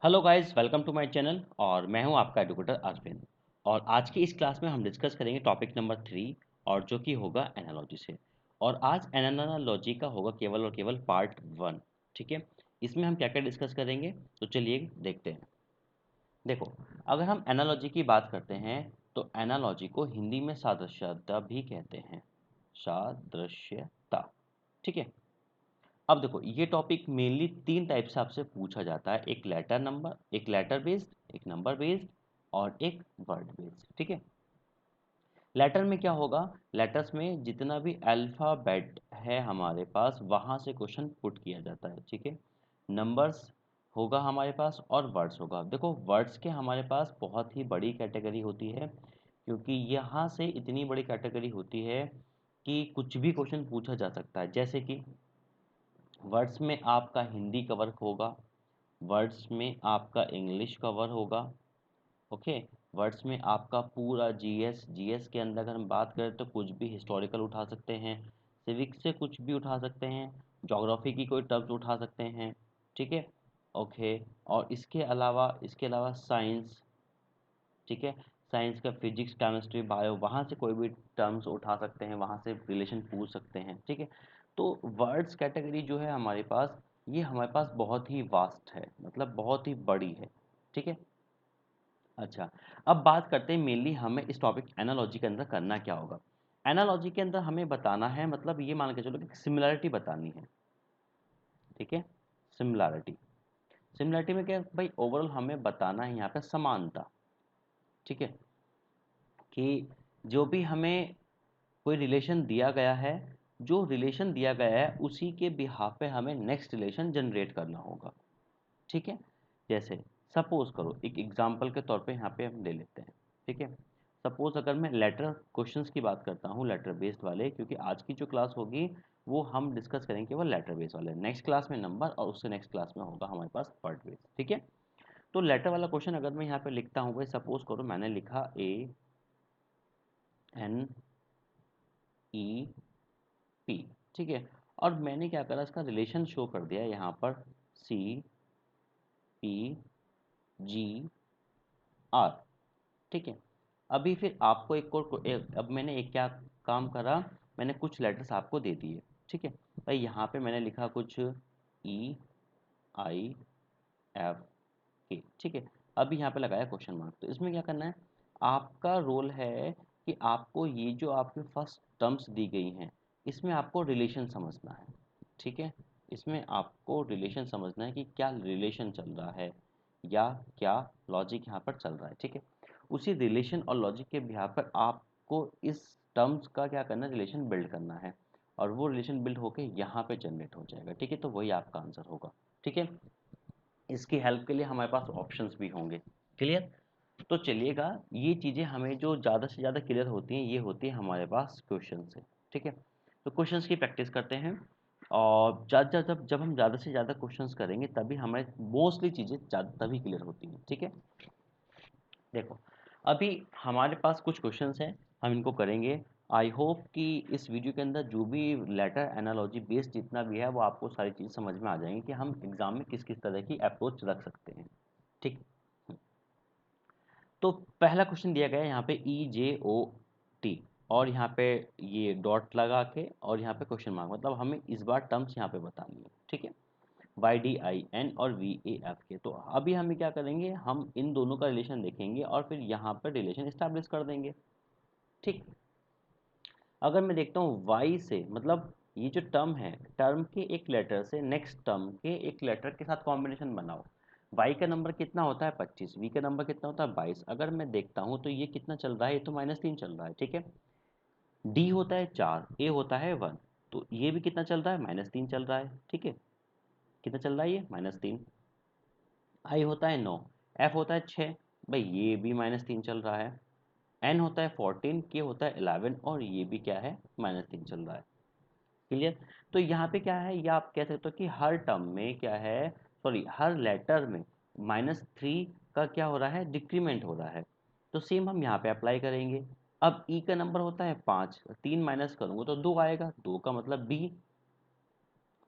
Hello guys, welcome to my channel. और मैं हूं आपका एडुकेटर अरविंद। और आज की इस क्लास में हम डिस्कस करेंगे टॉपिक नंबर 3, और जो कि होगा एनालॉजी से। और आज एनालॉजी का होगा केवल और केवल पार्ट 1। ठीक है, इसमें हम क्या क्या डिस्कस करेंगे, तो चलिए देखते हैं। देखो, अगर हम एनालॉजी की बात करते हैं तो एनालॉजी को हिंदी में सादृश्यता भी कहते हैं। सादृश्यता, ठीक है। अब देखो, ये टॉपिक मेनली 3 टाइप से आपसे पूछा जाता है। एक लेटर बेस्ड, एक नंबर बेस्ड, और एक वर्ड बेस्ड। ठीक है। लेटर में क्या होगा, लेटर्स में जितना भी अल्फ़ाबेट है हमारे पास वहाँ से क्वेश्चन पुट किया जाता है। ठीक है। नंबर्स होगा हमारे पास और वर्ड्स होगा। देखो, वर्ड्स के हमारे पास बहुत ही बड़ी कैटेगरी होती है, क्योंकि यहाँ से इतनी बड़ी कैटेगरी होती है कि कुछ भी क्वेश्चन पूछा जा सकता है। जैसे कि वर्ड्स में आपका हिंदी कवर होगा, वर्ड्स में आपका इंग्लिश कवर होगा। ओके। वर्ड्स में आपका पूरा जीएस, जीएस के अंदर अगर हम बात करें तो कुछ भी हिस्टोरिकल उठा सकते हैं, सिविक्स से कुछ भी उठा सकते हैं, ज्योग्राफी की कोई टर्म्स उठा सकते हैं। ठीक है। ओके। और इसके अलावा साइंस। ठीक है। साइंस का फिजिक्स, केमिस्ट्री, बायो, वहाँ से कोई भी टर्म्स उठा सकते हैं, वहाँ से रिलेशन पूछ सकते हैं। ठीक है। तो वर्ड्स कैटेगरी जो है हमारे पास, ये हमारे पास बहुत ही वास्ट है, मतलब बहुत ही बड़ी है। ठीक है। अच्छा, अब बात करते हैं मेनली हमें इस टॉपिक एनालॉजी के अंदर करना क्या होगा। एनालॉजी के अंदर हमें बताना है, मतलब ये मान के चलो कि सिमिलरिटी बतानी है। ठीक है। सिमिलरिटी, सिमिलरिटी में क्या है भाई, ओवरऑल हमें बताना है यहाँ पे समानता। ठीक है। कि जो भी हमें कोई रिलेशन दिया गया है, जो रिलेशन दिया गया है उसी के बिहाफ पे हमें नेक्स्ट रिलेशन जनरेट करना होगा। ठीक है। जैसे सपोज करो, एक एग्जांपल के तौर पे यहाँ पे हम ले लेते हैं। ठीक है। सपोज अगर मैं लेटर क्वेश्चंस की बात करता हूँ, लेटर बेस्ड वाले, क्योंकि आज की जो क्लास होगी वो हम डिस्कस करेंगे केवल लेटर बेस्ड वाले। नेक्स्ट क्लास में नंबर, और उससे नेक्स्ट क्लास में होगा हमारे पास वर्ड बेस्ड। ठीक है। तो लेटर वाला क्वेश्चन अगर मैं यहाँ पे लिखता हूँ भाई, सपोज करो मैंने लिखा ANEP। ठीक है। और मैंने क्या करा, इसका रिलेशन शो कर दिया यहाँ पर, CPGR। ठीक है। अभी फिर आपको अब मैंने एक क्या काम करा, मैंने कुछ लेटर्स आपको दे दिए। ठीक है। भाई यहाँ पे मैंने लिखा कुछ EIFK। ठीक है। अभी यहाँ पे लगाया क्वेश्चन मार्क। तो इसमें क्या करना है, आपका रोल है कि आपको ये जो आपके फर्स्ट टर्म्स दी गई हैं, इसमें आपको रिलेशन समझना है। ठीक है। इसमें आपको रिलेशन समझना है कि क्या रिलेशन चल रहा है, या क्या लॉजिक यहाँ पर चल रहा है। ठीक है। उसी रिलेशन और लॉजिक के बिहार पर आपको इस टर्म्स का क्या करना है, रिलेशन बिल्ड करना है। और वो रिलेशन बिल्ड होके यहाँ पे जनरेट हो जाएगा। ठीक है। तो वही आपका आंसर होगा। ठीक है। इसकी हेल्प के लिए हमारे पास ऑप्शंस भी होंगे। क्लियर। तो चलिएगा, ये चीज़ें हमें जो ज़्यादा से ज़्यादा क्लियर होती हैं, ये होती है हमारे पास क्वेश्चन से। ठीक है। तो क्वेश्चंस की प्रैक्टिस करते हैं। और जब हम ज़्यादा से ज़्यादा क्वेश्चंस करेंगे तभी हमें मोस्टली चीज़ें तभी क्लियर होती हैं। ठीक है। देखो, अभी हमारे पास कुछ क्वेश्चंस हैं, हम इनको करेंगे। आई होप कि इस वीडियो के अंदर जो भी लेटर एनालॉजी बेस्ड जितना भी है वो आपको सारी चीज़ समझ में आ जाएंगी कि हम एग्जाम में किस किस तरह की अप्रोच रख सकते हैं। ठीक। तो पहला क्वेश्चन दिया गया है यहाँ पे EJOT, और यहाँ पे ये डॉट लगा के, और यहाँ पे क्वेश्चन मार्क, मतलब हमें इस बार टर्म्स यहाँ पे बतानी है। ठीक है। YDIN और VAFK। तो अभी हम क्या करेंगे, हम इन दोनों का रिलेशन देखेंगे और फिर यहाँ पर रिलेशन इस्टेब्लिश कर देंगे। ठीक। अगर मैं देखता हूँ वाई से, मतलब ये जो टर्म है, टर्म के एक लेटर से नेक्स्ट टर्म के एक लेटर के साथ कॉम्बिनेशन बनाओ। वाई का नंबर कितना होता है 25, वी का नंबर कितना होता है 22। अगर मैं देखता हूँ तो ये कितना चल रहा है, ये तो -3 चल रहा है। ठीक है। डी होता है 4, ए होता है 1, तो ये भी कितना चल रहा है, -3 चल रहा है। ठीक है। कितना चल रहा है ये, -3। आई होता है 9, एफ होता है 6, भाई ये भी -3 चल रहा है। एन होता है 14, के होता है 11, और ये भी क्या है, -3 चल रहा है। क्लियर। तो यहाँ पे क्या है, या आप कह सकते हो कि हर टर्म में क्या है, सॉरी हर लेटर में -3 का क्या हो रहा है, डिक्रीमेंट हो रहा है। तो सेम हम यहाँ पे अप्लाई करेंगे। अब ई का नंबर होता है 5, 3 माइनस करूँगा तो 2 आएगा, 2 का मतलब बी।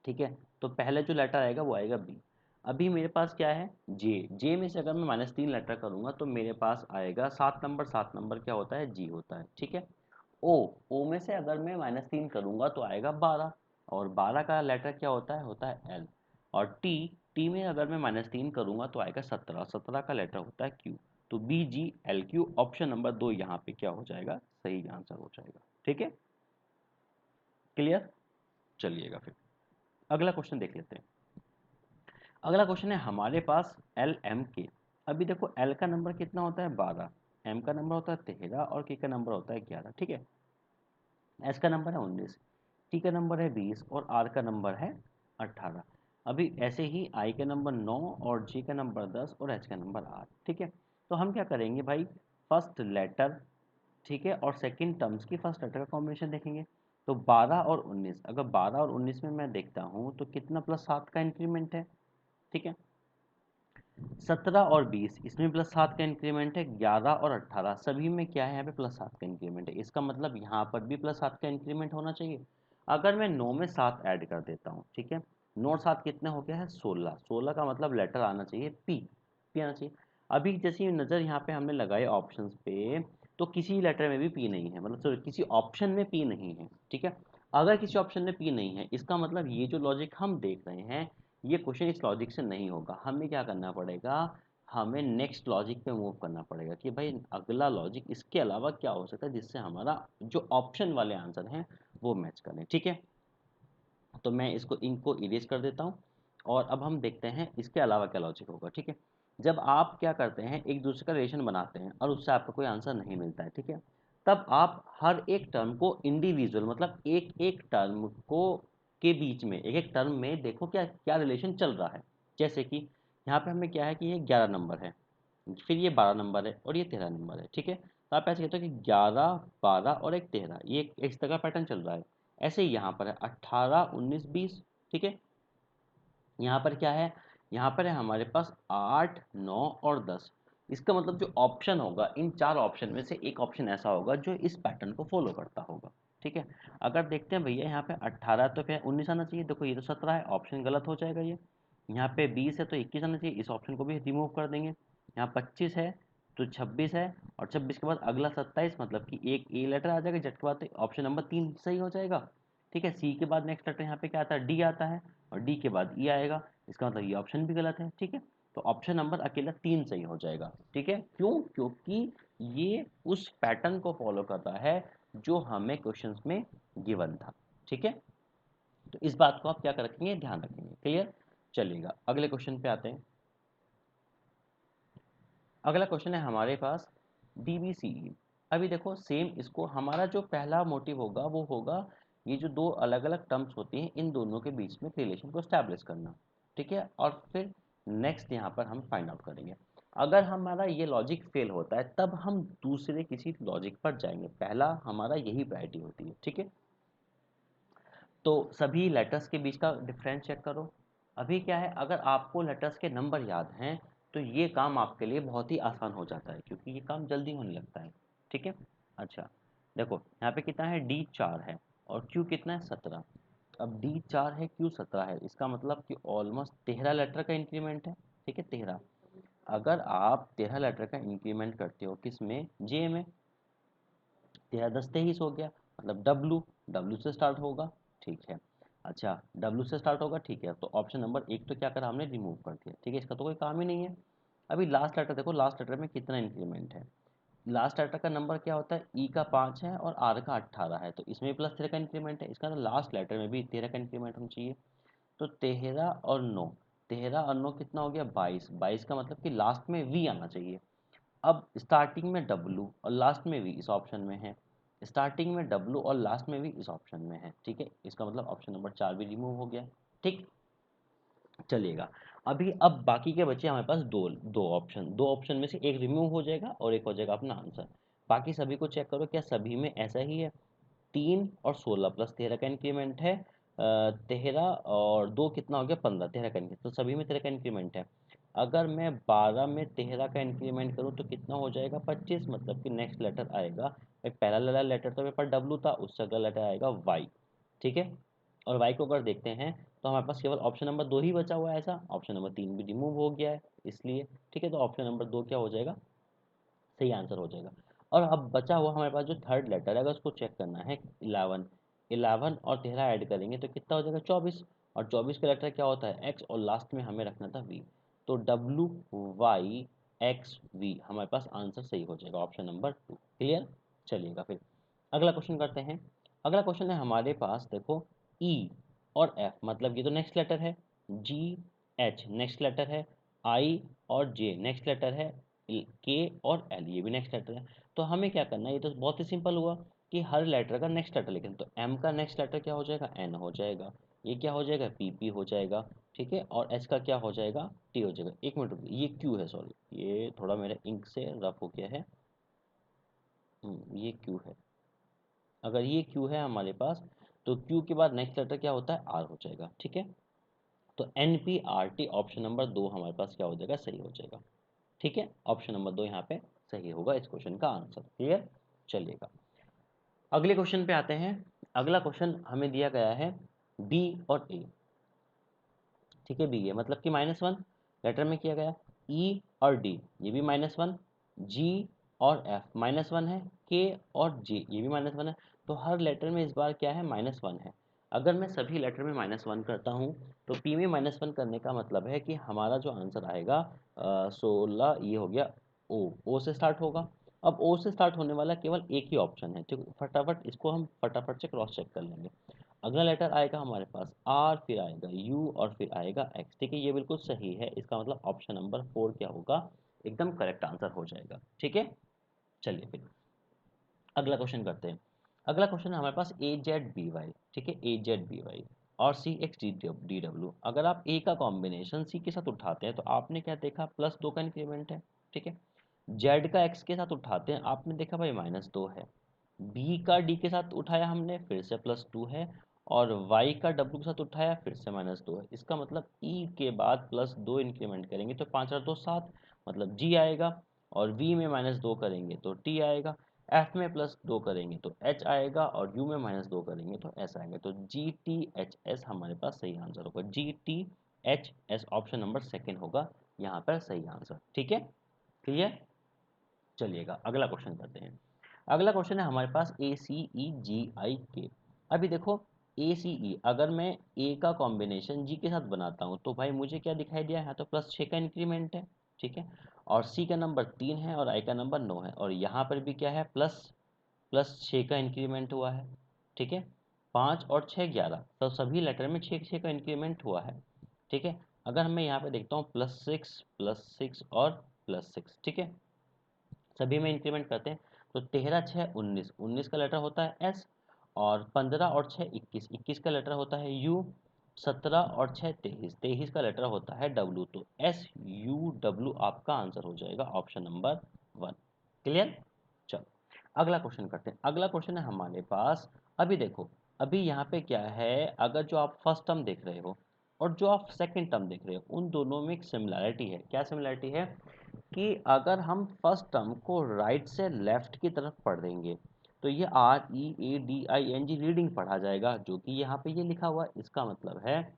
ठीक है। तो पहले जो लेटर आएगा वो आएगा बी। अभी मेरे पास क्या है, जे। जे में से अगर मैं -3 लेटर करूंगा तो मेरे पास आएगा 7 नंबर। 7 नंबर क्या होता है, जी होता है, ठीक है। ओ। ओ में से अगर मैं -3 करूंगा तो आएगा 12, और 12 का लेटर क्या होता है एल। और टी। टी में अगर मैं -3 करूंगा तो आएगा 17। 17 का लेटर होता है क्यू। तो B G L Q, option number 2 यहाँ पे क्या हो जाएगा, सही आंसर हो जाएगा। ठीक है, क्लियर। चलिएगा फिर अगला क्वेश्चन देख लेते हैं। अगला क्वेश्चन है हमारे पास एल एम के। अभी देखो एल का नंबर कितना होता है, 12। एम का नंबर होता है 13 और के का नंबर होता है 11। ठीक है। एस का नंबर है 19, टी का नंबर है 20 और आर का नंबर है 18। अभी ऐसे ही आई का नंबर 9 और जे का नंबर 10 और एच का नंबर 8। ठीक है। तो हम क्या करेंगे भाई, फर्स्ट लेटर, ठीक है, और सेकंड टर्म्स की फर्स्ट लेटर का कॉम्बिनेशन देखेंगे। तो 12 और 19, अगर 12 और 19 में मैं देखता हूँ तो कितना +7 का इंक्रीमेंट है। ठीक है। 17 और 20 इसमें +7 का इंक्रीमेंट है। 11 और 18 सभी में क्या है, यहाँ पे +7 का इंक्रीमेंट है। इसका मतलब यहाँ पर भी +7 का इंक्रीमेंट होना चाहिए। अगर मैं 9 में 7 ऐड कर देता हूँ, ठीक है, 9 और 7 कितने हो गया है, 16। 16 का मतलब लेटर आना चाहिए पी। पी आना चाहिए। अभी जैसी नज़र यहाँ पे हमने लगाई ऑप्शंस पे, तो किसी लेटर में भी पी नहीं है, मतलब सॉरी किसी ऑप्शन में पी नहीं है। ठीक है। अगर किसी ऑप्शन में पी नहीं है, इसका मतलब ये जो लॉजिक हम देख रहे हैं, ये क्वेश्चन इस लॉजिक से नहीं होगा। हमें क्या करना पड़ेगा, हमें नेक्स्ट लॉजिक पे मूव करना पड़ेगा कि भाई अगला लॉजिक इसके अलावा क्या हो सकता है जिससे हमारा जो ऑप्शन वाले आंसर हैं वो मैच करें। ठीक है। तो मैं इसको इनको इरेज कर देता हूँ, और अब हम देखते हैं इसके अलावा क्या लॉजिक होगा। ठीक है। जब आप क्या करते हैं, एक दूसरे का रिलेशन बनाते हैं और उससे आपको कोई आंसर नहीं मिलता है, ठीक है, तब आप हर एक टर्म को इंडिविजुअल, मतलब एक एक टर्म को के बीच में, एक एक टर्म में देखो क्या क्या रिलेशन चल रहा है। जैसे कि यहाँ पे हमें क्या है कि ये 11 नंबर है, फिर ये 12 नंबर है और ये 13 नंबर है। ठीक है। तो आप ऐसे कहते हो कि 11, 12 और एक 13, ये इस तरह का पैटर्न चल रहा है। ऐसे ही यहाँ पर है 18, 19, 20। ठीक है। यहाँ पर क्या है, यहाँ पर है हमारे पास 8, 9 और 10। इसका मतलब जो ऑप्शन होगा, इन चार ऑप्शन में से एक ऑप्शन ऐसा होगा जो इस पैटर्न को फॉलो करता होगा। ठीक है। अगर देखते हैं भैया यहाँ पे 18 तो क्या 19 आना चाहिए, देखो ये तो 17 है, ऑप्शन गलत हो जाएगा ये। यहाँ पे 20 है तो 21 आना चाहिए, इस ऑप्शन को भी रिमूव कर देंगे। यहाँ 25 है तो 26 है, और 26 के बाद अगला 27, मतलब कि एक ए लेटर आ जाएगा, झट के बाद ऑप्शन नंबर 3 सही हो जाएगा। ठीक है। सी के बाद नेक्स्ट लेटर यहाँ पे क्या आता है, डी आता है, और डी के बाद ई आएगा। इसका मतलब ये ऑप्शन भी गलत है। ठीक है। तो ऑप्शन नंबर अकेला 3 सही हो जाएगा। ठीक है। क्यों, क्योंकि ये उस पैटर्न को फॉलो करता है जो हमें क्वेश्चंस में गिवन था। ठीक है। तो इस बात को आप क्या कर रखेंगे, ध्यान रखेंगे। क्लियर। चलिएगा अगले क्वेश्चन पे आते हैं। अगला क्वेश्चन है हमारे पास DBCE। अभी देखो सेम, इसको हमारा जो पहला मोटिव होगा वो होगा ये जो दो अलग अलग टर्म्स होती हैं इन दोनों के बीच में रिलेशन को स्टैब्लिश करना। ठीक है। और फिर नेक्स्ट यहाँ पर हम फाइंड आउट करेंगे। अगर हमारा ये लॉजिक फेल होता है तब हम दूसरे किसी लॉजिक पर जाएंगे, पहला हमारा यही प्रायोरिटी होती है। ठीक है। तो सभी लेटर्स के बीच का डिफरेंस चेक करो। अभी क्या है, अगर आपको लेटर्स के नंबर याद हैं तो ये काम आपके लिए बहुत ही आसान हो जाता है, क्योंकि ये काम जल्दी होने लगता है। ठीक है। अच्छा, देखो यहाँ पे कितना है, डी 4 है और क्यू कितना है, 17। अब डी 4 है, क्यू 17 है, इसका मतलब कि ऑलमोस्ट 13 लेटर का इंक्रीमेंट है। ठीक है, 13। अगर आप 13 लेटर का इंक्रीमेंट करते हो किस में, जे में, 13 10 23 हो गया, मतलब डब्लू, डब्लू से स्टार्ट होगा। ठीक है। अच्छा, डब्लू से स्टार्ट होगा, ठीक है, तो ऑप्शन नंबर एक तो क्या करा हमने, रिमूव कर दिया। ठीक है, इसका तो कोई काम ही नहीं है। अभी लास्ट लेटर देखो, लास्ट लेटर में कितना इंक्रीमेंट है। लास्ट लेटर का नंबर क्या होता है, ई का 5 है और आर का 18 है, तो इसमें +13 का इंक्रीमेंट है। इसका लास्ट लेटर में भी 13 का इंक्रीमेंट होना चाहिए। तो 13 और 9, 13 और 9 कितना हो गया, 22। 22 का मतलब कि लास्ट में वी आना चाहिए। अब स्टार्टिंग में डब्लू और लास्ट में वी इस ऑप्शन में है, स्टार्टिंग में डब्लू और लास्ट में वी इस ऑप्शन में है। ठीक है। इसका मतलब ऑप्शन नंबर 4 भी रिमूव हो गया। ठीक। चलिएगा। अभी अब बाकी के बचे हमारे पास दो दो ऑप्शन, दो ऑप्शन में से एक रिमूव हो जाएगा और एक हो जाएगा अपना आंसर। बाकी सभी को चेक करो, क्या सभी में ऐसा ही है। 3 और 16 +13 का इंक्रीमेंट है। 13 और 2 कितना हो गया, 15, 13 का इंक्रीमेंट, तो सभी में 13 का इंक्रीमेंट है। अगर मैं 12 में 13 का इंक्रीमेंट करूँ तो कितना हो जाएगा, 25, मतलब कि नेक्स्ट लेटर आएगा, पहला लेटर तो मेरे पास डब्लू था, उससे अगला लेटर आएगा वाई। ठीक है। और वाई को अगर देखते हैं तो हमारे पास केवल ऑप्शन नंबर 2 ही बचा हुआ है ऐसा, ऑप्शन नंबर 3 भी रिमूव हो गया है इसलिए, ठीक है। तो ऑप्शन नंबर 2 क्या हो जाएगा, सही आंसर हो जाएगा। और अब बचा हुआ हमारे पास जो थर्ड लेटर है, अगर उसको चेक करना है 11, 11 और 13 ऐड करेंगे तो कितना हो जाएगा 24, और 24 का लेटर क्या होता है एक्स, और लास्ट में हमें रखना था वी, तो WYXV हमारे पास आंसर सही हो जाएगा ऑप्शन नंबर 2। क्लियर, चलिएगा फिर अगला क्वेश्चन करते हैं। अगला क्वेश्चन है हमारे पास, देखो ई और एफ मतलब ये तो नेक्स्ट लेटर है, जी एच नेक्स्ट लेटर है, आई और जे नेक्स्ट लेटर है, के और एल ये भी नेक्स्ट लेटर है। तो हमें क्या करना है, ये तो बहुत ही सिंपल हुआ कि हर लेटर का नेक्स्ट लेटर लिखें। तो एम का नेक्स्ट लेटर क्या हो जाएगा, एन हो जाएगा, ये क्या हो जाएगा, पी पी हो जाएगा, ठीक है। और एच का क्या हो जाएगा, टी हो जाएगा। एक मिनट रुकिए, ये क्यू है, सॉरी ये थोड़ा मेरे इंक से रफ हो गया है। ये क्यू है, अगर ये क्यू है हमारे पास, तो क्यू के बाद नेक्स्ट लेटर क्या होता है, आर हो जाएगा, ठीक है। तो N P R T option number 2 हमारे पास क्या हो जाएगा, सही हो जाएगा, ठीक है। ऑप्शन नंबर 2 यहाँ पे सही होगा इस क्वेश्चन का आंसर। क्लियर, चलिएगा अगले क्वेश्चन पे आते हैं। अगला क्वेश्चन हमें दिया गया है बी और ए, ठीक है। बी ए मतलब कि -1 लेटर में किया गया, ई और डी ये भी -1, जी और एफ -1 है, के और जे ये भी -1 है। तो हर लेटर में इस बार क्या है, -1 है। अगर मैं सभी लेटर में -1 करता हूँ तो पी में -1 करने का मतलब है कि हमारा जो आंसर आएगा 16, ये हो गया ओ से स्टार्ट होगा। अब ओ से स्टार्ट होने वाला केवल एक ही ऑप्शन है, ठीक, फटाफट इसको हम फटाफट से क्रॉस चेक कर लेंगे। अगला लेटर आएगा हमारे पास आर, फिर आएगा यू और फिर आएगा एक्स, ठीक है। ये बिल्कुल सही है, इसका मतलब ऑप्शन नंबर 4 क्या होगा, एकदम करेक्ट आंसर हो जाएगा, ठीक है। चलिए फिर अगला क्वेश्चन करते हैं। अगला क्वेश्चन है हमारे पास ए जेड बी वाई, ठीक है, ए जेड बी वाई और सी एक्स डी डब्ल्यू। अगर आप ए का कॉम्बिनेशन सी के साथ उठाते हैं तो आपने क्या देखा, +2 का इंक्रीमेंट है, ठीक है। जेड का एक्स के साथ उठाते हैं, आपने देखा भाई -2 है। बी का डी के साथ उठाया हमने, फिर से +2 है। और वाई का डब्ल्यू के साथ उठाया, फिर से -2 है। इसका मतलब ई के बाद +2 इंक्रीमेंट करेंगे तो 5 और 2 7, मतलब जी आएगा। और वी में -2 करेंगे तो टी आएगा। एफ में +2 करेंगे तो एच आएगा, और यू में -2 करेंगे तो एस आएंगे। तो जी टी एच एस हमारे पास सही आंसर होगा, G T H S option number 2 होगा यहाँ पर सही आंसर, ठीक है। क्लियर, चलिएगा अगला क्वेश्चन करते हैं। अगला क्वेश्चन है हमारे पास ए सी ई जी आई के। अभी देखो ए सी ई, अगर मैं ए का कॉम्बिनेशन जी के साथ बनाता हूँ तो भाई मुझे क्या दिखाई दिया है, तो +6 का इंक्रीमेंट है, ठीक है। और सी का नंबर 3 है और आई का नंबर 9 है, और यहाँ पर भी क्या है, +6 का इंक्रीमेंट हुआ है, ठीक है। 5 और 6 11, तो सभी लेटर में 6 का इंक्रीमेंट हुआ है, ठीक है। अगर मैं यहाँ पे देखता हूँ +6 और +6, ठीक है, सभी में इंक्रीमेंट करते हैं। तो 13 6 19, 19 का लेटर होता है एस। और 15 और 6 21, 21 का लेटर होता है यू। 17 और 6 23, 23 का लेटर होता है डब्ल्यू। तो SUW आपका आंसर हो जाएगा ऑप्शन नंबर 1। क्लियर, चलो अगला क्वेश्चन करते हैं। अगला क्वेश्चन है हमारे पास, अभी देखो अभी यहाँ पे क्या है, अगर जो आप फर्स्ट टर्म देख रहे हो और जो आप सेकंड टर्म देख रहे हो, उन दोनों में एक सिमिलैरिटी है। क्या सिमिलैरिटी है, कि अगर हम फर्स्ट टर्म को राइट से लेफ्ट की तरफ पढ़ देंगे तो ये READING रीडिंग पढ़ा जाएगा, जो कि यहाँ पे ये लिखा हुआ है। इसका मतलब है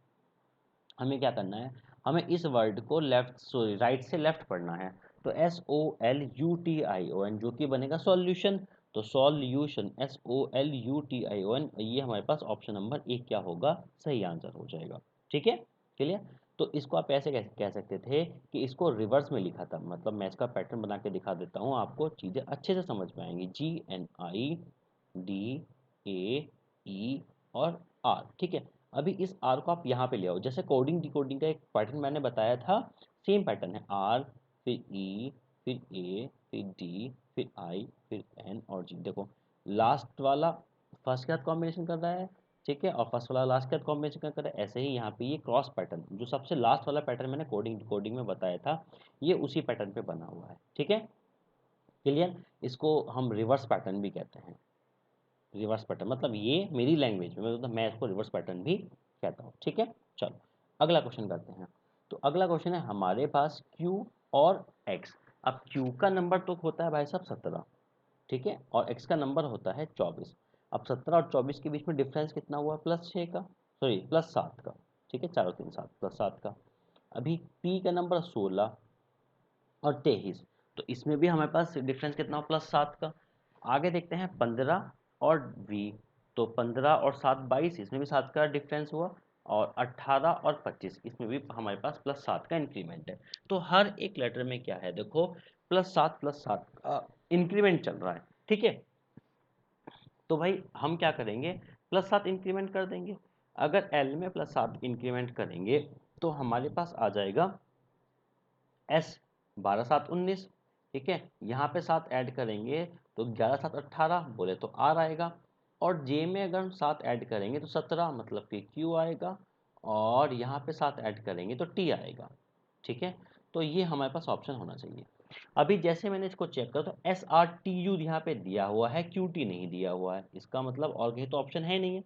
हमें क्या करना है, हमें इस वर्ड को लेफ्ट सॉरी राइट से लेफ्ट पढ़ना है। तो SOLUTION जो कि बनेगा सॉल्यूशन, तो सॉल्यूशन SOLUTION, ये हमारे पास ऑप्शन नंबर 1 क्या होगा, सही आंसर हो जाएगा, ठीक है। क्लियर, तो इसको आप ऐसे कह सकते थे कि इसको रिवर्स में लिखा था, मतलब मैं इसका पैटर्न बना के दिखा देता हूँ, आपको चीज़ें अच्छे से समझ में आएंगी। GNIDAE और R, ठीक है। अभी इस आर को आप यहाँ पे ले आओ, जैसे कोडिंग डिकोडिंग का एक पैटर्न मैंने बताया था, सेम पैटर्न है। आर, फिर ई, फिर ए, फिर डी, फिर आई, फिर एन और जी। देखो लास्ट वाला फर्स्ट के साथ कॉम्बिनेशन कर रहा है, ठीक है, और फर्स्ट वाला लास्ट के साथ कॉम्बिनेशन कर रहा है। ऐसे ही यहाँ पे ये क्रॉस पैटर्न, जो सबसे लास्ट वाला पैटर्न मैंने कोडिंग डिकोडिंग में बताया था, ये उसी पैटर्न पे बना हुआ है, ठीक है। क्लियर, इसको हम रिवर्स पैटर्न भी कहते हैं। रिवर्स पैटर्न मतलब ये मेरी लैंग्वेज में, मतलब मैं इसको रिवर्स पैटर्न भी कहता हूँ, ठीक है। चलो अगला क्वेश्चन करते हैं। तो अगला क्वेश्चन है हमारे पास Q और X। अब Q का नंबर तो होता है भाई साहब 17, ठीक है, और X का नंबर होता है 24। अब 17 और 24 के बीच में डिफरेंस कितना हुआ, +6 का, सॉरी +7 का, ठीक है, 4 और 3 7 प्लस 7 का। अभी पी का नंबर 16 और 23, तो इसमें भी हमारे पास डिफरेंस कितना हो, +7 का। आगे देखते हैं 15 और वी, तो 15 और 7 22, इसमें भी 7 का डिफरेंस हुआ। और 18 और 25, इसमें भी हमारे पास +7 का इंक्रीमेंट है। तो हर एक लेटर में क्या है, देखो +7 का इंक्रीमेंट चल रहा है। ठीक है, तो भाई हम क्या करेंगे, +7 इंक्रीमेंट कर देंगे। अगर एल में +7 इंक्रीमेंट करेंगे तो हमारे पास आ जाएगा एस 12 7 19। ठीक है, यहाँ पे 7 ऐड करेंगे तो 11 7 18 बोले तो आर आएगा। और जे में अगर हम 7 ऐड करेंगे तो 17, मतलब कि क्यू आएगा। और यहाँ पे 7 ऐड करेंगे तो टी आएगा। ठीक है, तो ये हमारे पास ऑप्शन होना चाहिए। अभी जैसे मैंने इसको चेक करा तो एस आर टी यू यहाँ पे दिया हुआ है, क्यू टी नहीं दिया हुआ है, इसका मतलब और कहीं तो ऑप्शन है नहीं है।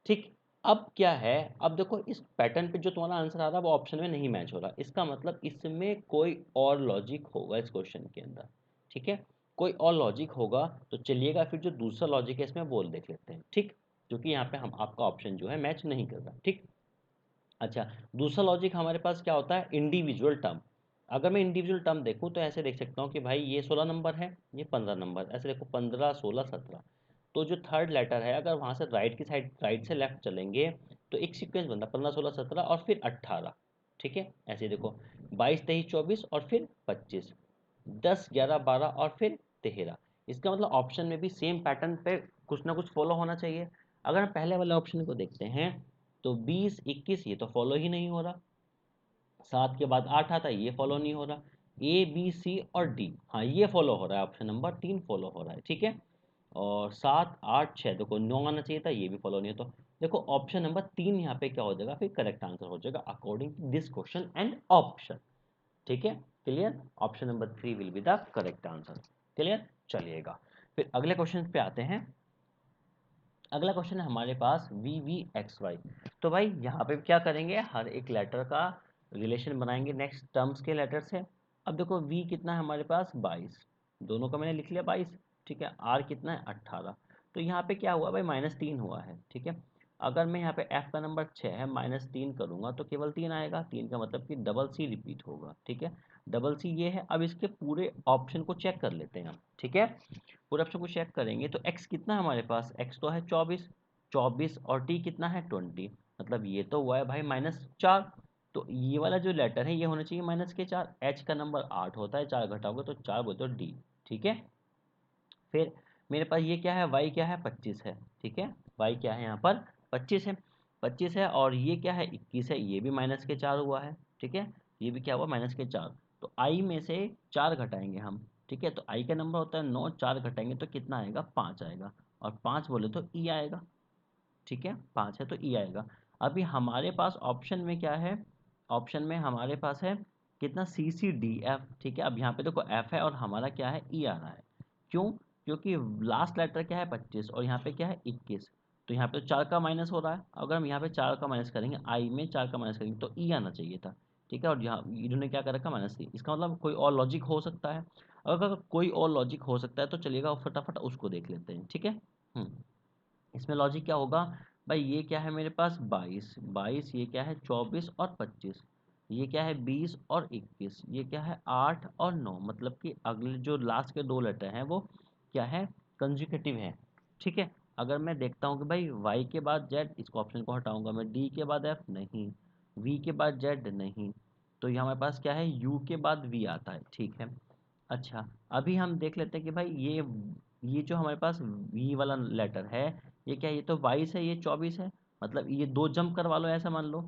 ठीक, अब क्या है, अब देखो इस पैटर्न पे जो तुम्हारा आंसर आ रहा है वो ऑप्शन में नहीं मैच हो रहा, इसका मतलब इसमें कोई और लॉजिक होगा इस क्वेश्चन के अंदर। ठीक है, कोई और लॉजिक होगा, तो चलिएगा फिर जो दूसरा लॉजिक है इसमें बोल देख लेते हैं। ठीक, क्योंकि यहाँ पे हम आपका ऑप्शन जो है मैच नहीं कर रहा। ठीक, अच्छा, दूसरा लॉजिक हमारे पास क्या होता है, इंडिविजुअल टर्म। अगर मैं इंडिविजुअल टर्म देखूँ तो ऐसे देख सकता हूँ कि भाई ये 16 नंबर है, ये 15 नंबर, ऐसे देखो 15 16 17। तो जो थर्ड लेटर है अगर वहाँ से राइट की साइड, राइट से लेफ्ट चलेंगे तो एक सीक्वेंस बनता है 15 16 17 और फिर 18। ठीक है, ऐसे देखो 22 23 24 और फिर 25, 10 11 12 और फिर 13। इसका मतलब ऑप्शन में भी सेम पैटर्न पे कुछ ना कुछ फॉलो होना चाहिए। अगर हम पहले वाले ऑप्शन को देखते हैं तो 20 21 ये तो फॉलो ही नहीं हो रहा, 7 के बाद 8 आता है, ये फॉलो नहीं हो रहा। ए बी सी और डी, हाँ ये फॉलो हो रहा है, ऑप्शन नंबर 3 फॉलो हो रहा है। ठीक है, और 7 8 6 देखो 9 आना चाहिए था, ये भी फॉलो नहीं है। तो देखो ऑप्शन नंबर 3 यहाँ पे क्या हो जाएगा, फिर करेक्ट आंसर हो जाएगा according to this question and option. ठीक है, clear, option number 3 will be the correct answer. Clear, चलिएगा फिर अगले क्वेश्चन पे आते हैं। अगला क्वेश्चन है हमारे पास वी वी एक्स वाई। तो भाई यहाँ पे क्या करेंगे, हर एक लेटर का रिलेशन बनाएंगे नेक्स्ट टर्म्स के लेटर से। अब देखो वी कितना है हमारे पास 22, दोनों का मैंने लिख लिया 22। ठीक है, आर कितना है 18। तो यहाँ पे क्या हुआ भाई, -3 हुआ है। ठीक है, अगर मैं यहाँ पे एफ का नंबर 6 है -3 करूँगा तो केवल 3 आएगा, 3 का मतलब कि डबल सी रिपीट होगा। ठीक है, डबल सी ये है। अब इसके पूरे ऑप्शन को चेक कर लेते हैं हम। ठीक है, पूरे ऑप्शन को चेक करेंगे तो x कितना है हमारे पास, x तो है 24, 24 और t कितना है 20, मतलब ये तो हुआ है भाई -4। तो ये वाला जो लेटर है ये होना चाहिए -4। h का नंबर 8 होता है, 4 घटाओगे तो 4 बोलते हो d। ठीक है, फिर मेरे पास ये क्या है, y क्या है 25 है। ठीक है, y क्या है यहाँ पर 25 है, 25 है। और ये क्या है 21 है, ये भी -4 हुआ है। ठीक है, ये भी क्या हुआ -4। तो i में से 4 घटाएंगे हम। ठीक है, तो i का नंबर होता है 9, 4 घटाएंगे तो कितना आएगा 5 आएगा। और 5 बोले तो e आएगा। ठीक है, 5 है तो ई आएगा। अभी हमारे पास ऑप्शन में क्या है, ऑप्शन में हमारे पास है कितना सी सी डी एफ। ठीक है, अब यहाँ पे देखो एफ है और हमारा क्या है ई आ रहा है। क्यों, क्योंकि लास्ट लेटर क्या है 25 और यहाँ पे क्या है 21। तो यहाँ पे 4 का माइनस हो रहा है, अगर हम यहाँ पे 4 का माइनस करेंगे, आई में 4 का माइनस करेंगे तो ई आना चाहिए था। ठीक है, और यहाँ इन्होंने क्या कर रखा -3, इसका मतलब कोई और लॉजिक हो सकता है। अगर कोई और लॉजिक हो सकता है तो चलिएगा फटाफट उसको देख लेते हैं। ठीक है, इसमें लॉजिक क्या होगा भाई, ये क्या है मेरे पास 22 22, ये क्या है 24 और 25, ये क्या है 20 और 21, ये क्या है 8 और 9, मतलब कि अगले जो लास्ट के दो लेटर हैं वो क्या है कंजिक्यूटिव है। ठीक है, अगर मैं देखता हूँ कि भाई y के बाद z, इसको ऑप्शन को हटाऊंगा मैं, d के बाद f नहीं, v के बाद z नहीं, तो ये हमारे पास क्या है u के बाद v आता है। ठीक है, अच्छा, अभी हम देख लेते हैं कि भाई ये जो हमारे पास वी वाला लेटर है, ये क्या है, ये तो 22 है, ये 24 है, मतलब ये दो जंप करवा लो, ऐसा मान लो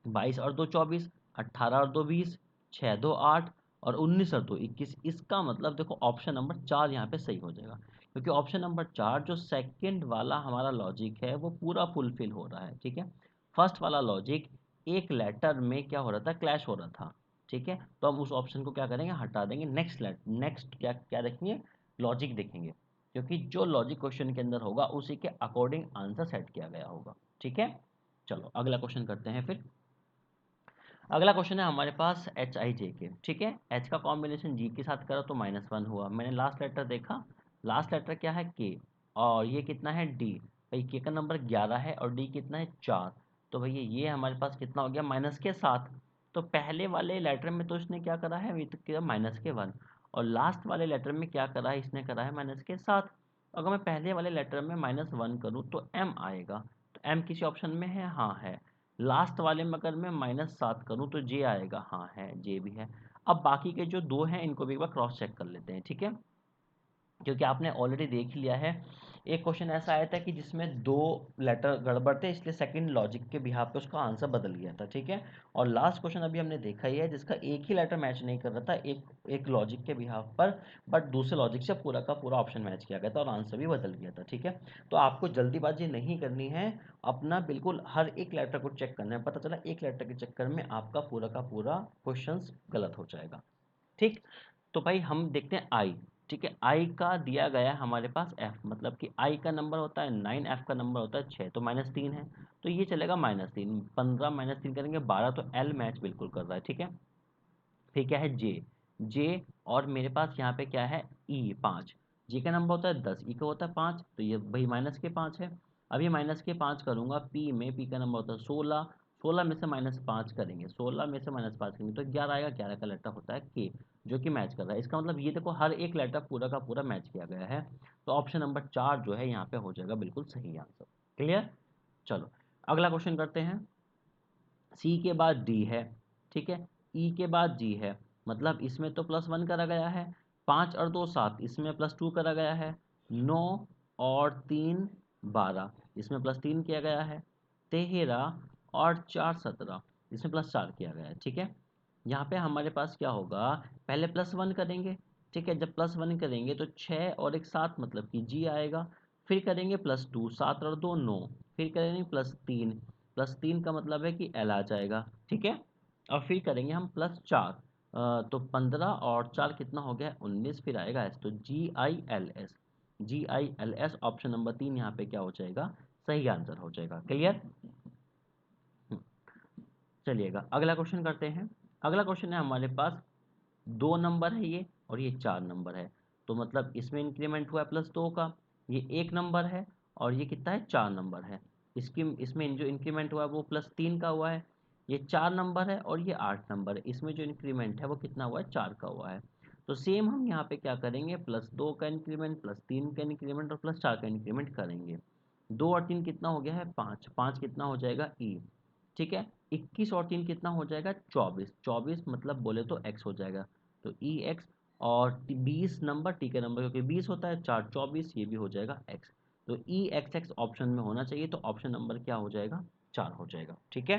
22 और 2 24, 18 और 2 20, 6 2 8 और 19 और 2 21। इसका मतलब देखो ऑप्शन नंबर 4 यहाँ पे सही हो जाएगा, क्योंकि ऑप्शन नंबर 4 जो सेकंड वाला हमारा लॉजिक है वो पूरा फुलफिल हो रहा है। ठीक है, फर्स्ट वाला लॉजिक एक लेटर में क्या हो रहा था, क्लैश हो रहा था। ठीक है, तो हम उस ऑप्शन को क्या करेंगे, हटा देंगे, नेक्स्ट क्या क्या देखेंगे, लॉजिक देखेंगे, क्योंकि जो लॉजिक क्वेश्चन के अंदर होगा उसी के अकॉर्डिंग आंसर सेट किया गया होगा। ठीक है, चलो अगला क्वेश्चन करते हैं फिर। अगला क्वेश्चन है हमारे पास एच आई जे के। ठीक है, एच का कॉम्बिनेशन जी के साथ करा तो -1 हुआ। मैंने लास्ट लेटर देखा, लास्ट लेटर क्या है के, और ये कितना है डी। भाई के का नंबर 11 है और डी कितना है 4, तो भैया ये हमारे पास कितना हो गया, -7। तो पहले वाले लेटर में तो इसने क्या करा है, तो क्या -1, और लास्ट वाले लेटर में क्या करा है, इसने करा है -7। अगर मैं पहले वाले लेटर में -1 करूँ तो m आएगा। तो m किसी ऑप्शन में है, हाँ है। लास्ट वाले में अगर मैं -7 करूँ तो j आएगा, हाँ है, j भी है। अब बाकी के जो दो हैं इनको भी एक बार क्रॉस चेक कर लेते हैं, ठीक है, क्योंकि आपने ऑलरेडी देख लिया है। एक क्वेश्चन ऐसा आया था कि जिसमें दो लेटर गड़बड़ थे, इसलिए सेकंड लॉजिक के बिहाफ पे उसका आंसर बदल गया था, ठीक है। और लास्ट क्वेश्चन अभी हमने देखा ही है जिसका एक ही लेटर मैच नहीं कर रहा था, एक एक लॉजिक के बिहाफ पर, बट दूसरे लॉजिक से पूरा का पूरा ऑप्शन मैच किया गया था और आंसर भी बदल गया था, ठीक है। तो आपको जल्दीबाजी नहीं करनी है, अपना बिल्कुल हर एक लेटर को चेक करना है। पता चला एक लेटर के चक्कर में आपका पूरा का पूरा क्वेश्चन गलत हो जाएगा, ठीक। तो भाई हम देखते हैं आई, ठीक है। आई का दिया गया है हमारे पास एफ, मतलब कि आई का नंबर होता है 9, एफ का नंबर होता है 6, तो -3 है, तो ये चलेगा -3। 15 -3 करेंगे 12, तो एल मैच बिल्कुल कर रहा है, ठीक है। फिर क्या है जे, जे, और मेरे पास यहाँ पे क्या है ई 5। जी का नंबर होता है 10, ई का होता है 5, तो ये भाई -5 है। अब ये -5 करूंगा पी में, पी का नंबर होता है 16, 16 में से -5 करेंगे, 16 में से -5 करेंगे तो 11 आएगा। 11 का लेटर होता है के, जो कि मैच कर रहा है। इसका मतलब ये देखो हर एक लेटर पूरा का पूरा मैच किया गया है। तो ऑप्शन नंबर 4 जो है यहाँ पे हो जाएगा बिल्कुल सही आंसर। क्लियर। चलो अगला क्वेश्चन करते हैं। सी के बाद डी है, ठीक है, ई के बाद जी है, मतलब इसमें तो +1 करा गया है, 5 और 2 7, इसमें +2 करा गया है, 9 और 3 12, इसमें +3 किया गया है, 13 और 4 17, इसमें +4 किया गया है, ठीक है। यहाँ पे हमारे पास क्या होगा, पहले +1 करेंगे, ठीक है। जब +1 करेंगे तो 6 और एक 7, मतलब कि जी आएगा। फिर करेंगे +2, 7 और 2 9, फिर करेंगे +3, +3 का मतलब है कि एल आ जाएगा, ठीक है। और फिर करेंगे हम +4, तो 15 और 4 कितना हो गया 19, फिर आएगा एस, तो GILS, GILS ऑप्शन नंबर 3 यहाँ पे क्या हो जाएगा, सही आंसर हो जाएगा। क्लियर। चलिएगा अगला क्वेश्चन करते हैं। अगला क्वेश्चन है हमारे पास, 2 नंबर है ये और ये 4 नंबर है, तो मतलब इसमें इंक्रीमेंट हुआ है +2 का। ये 1 नंबर है और ये कितना है 4 नंबर है। इसकी इसमें जो इंक्रीमेंट हुआ है वो +3 का हुआ है। ये 4 नंबर है और ये 8 नंबर है, इसमें जो इंक्रीमेंट है वो कितना हुआ है 4 का हुआ है। तो सेम हम यहाँ पे क्या करेंगे, +2 का इंक्रीमेंट, +3 का इंक्रीमेंट और +4 का इंक्रीमेंट करेंगे। 2 और 3 कितना हो गया है 5, 5 कितना हो जाएगा ई, ठीक है। 21 और 3 कितना हो जाएगा 24, 24 मतलब बोले तो एक्स हो जाएगा, तो ई एक्स। और 20 नंबर टी का नंबर, क्योंकि 20 होता है 4 24, ये भी हो जाएगा एक्स। तो ई एक्स एक्स ऑप्शन में होना चाहिए, तो ऑप्शन नंबर क्या हो जाएगा 4 हो जाएगा, ठीक है।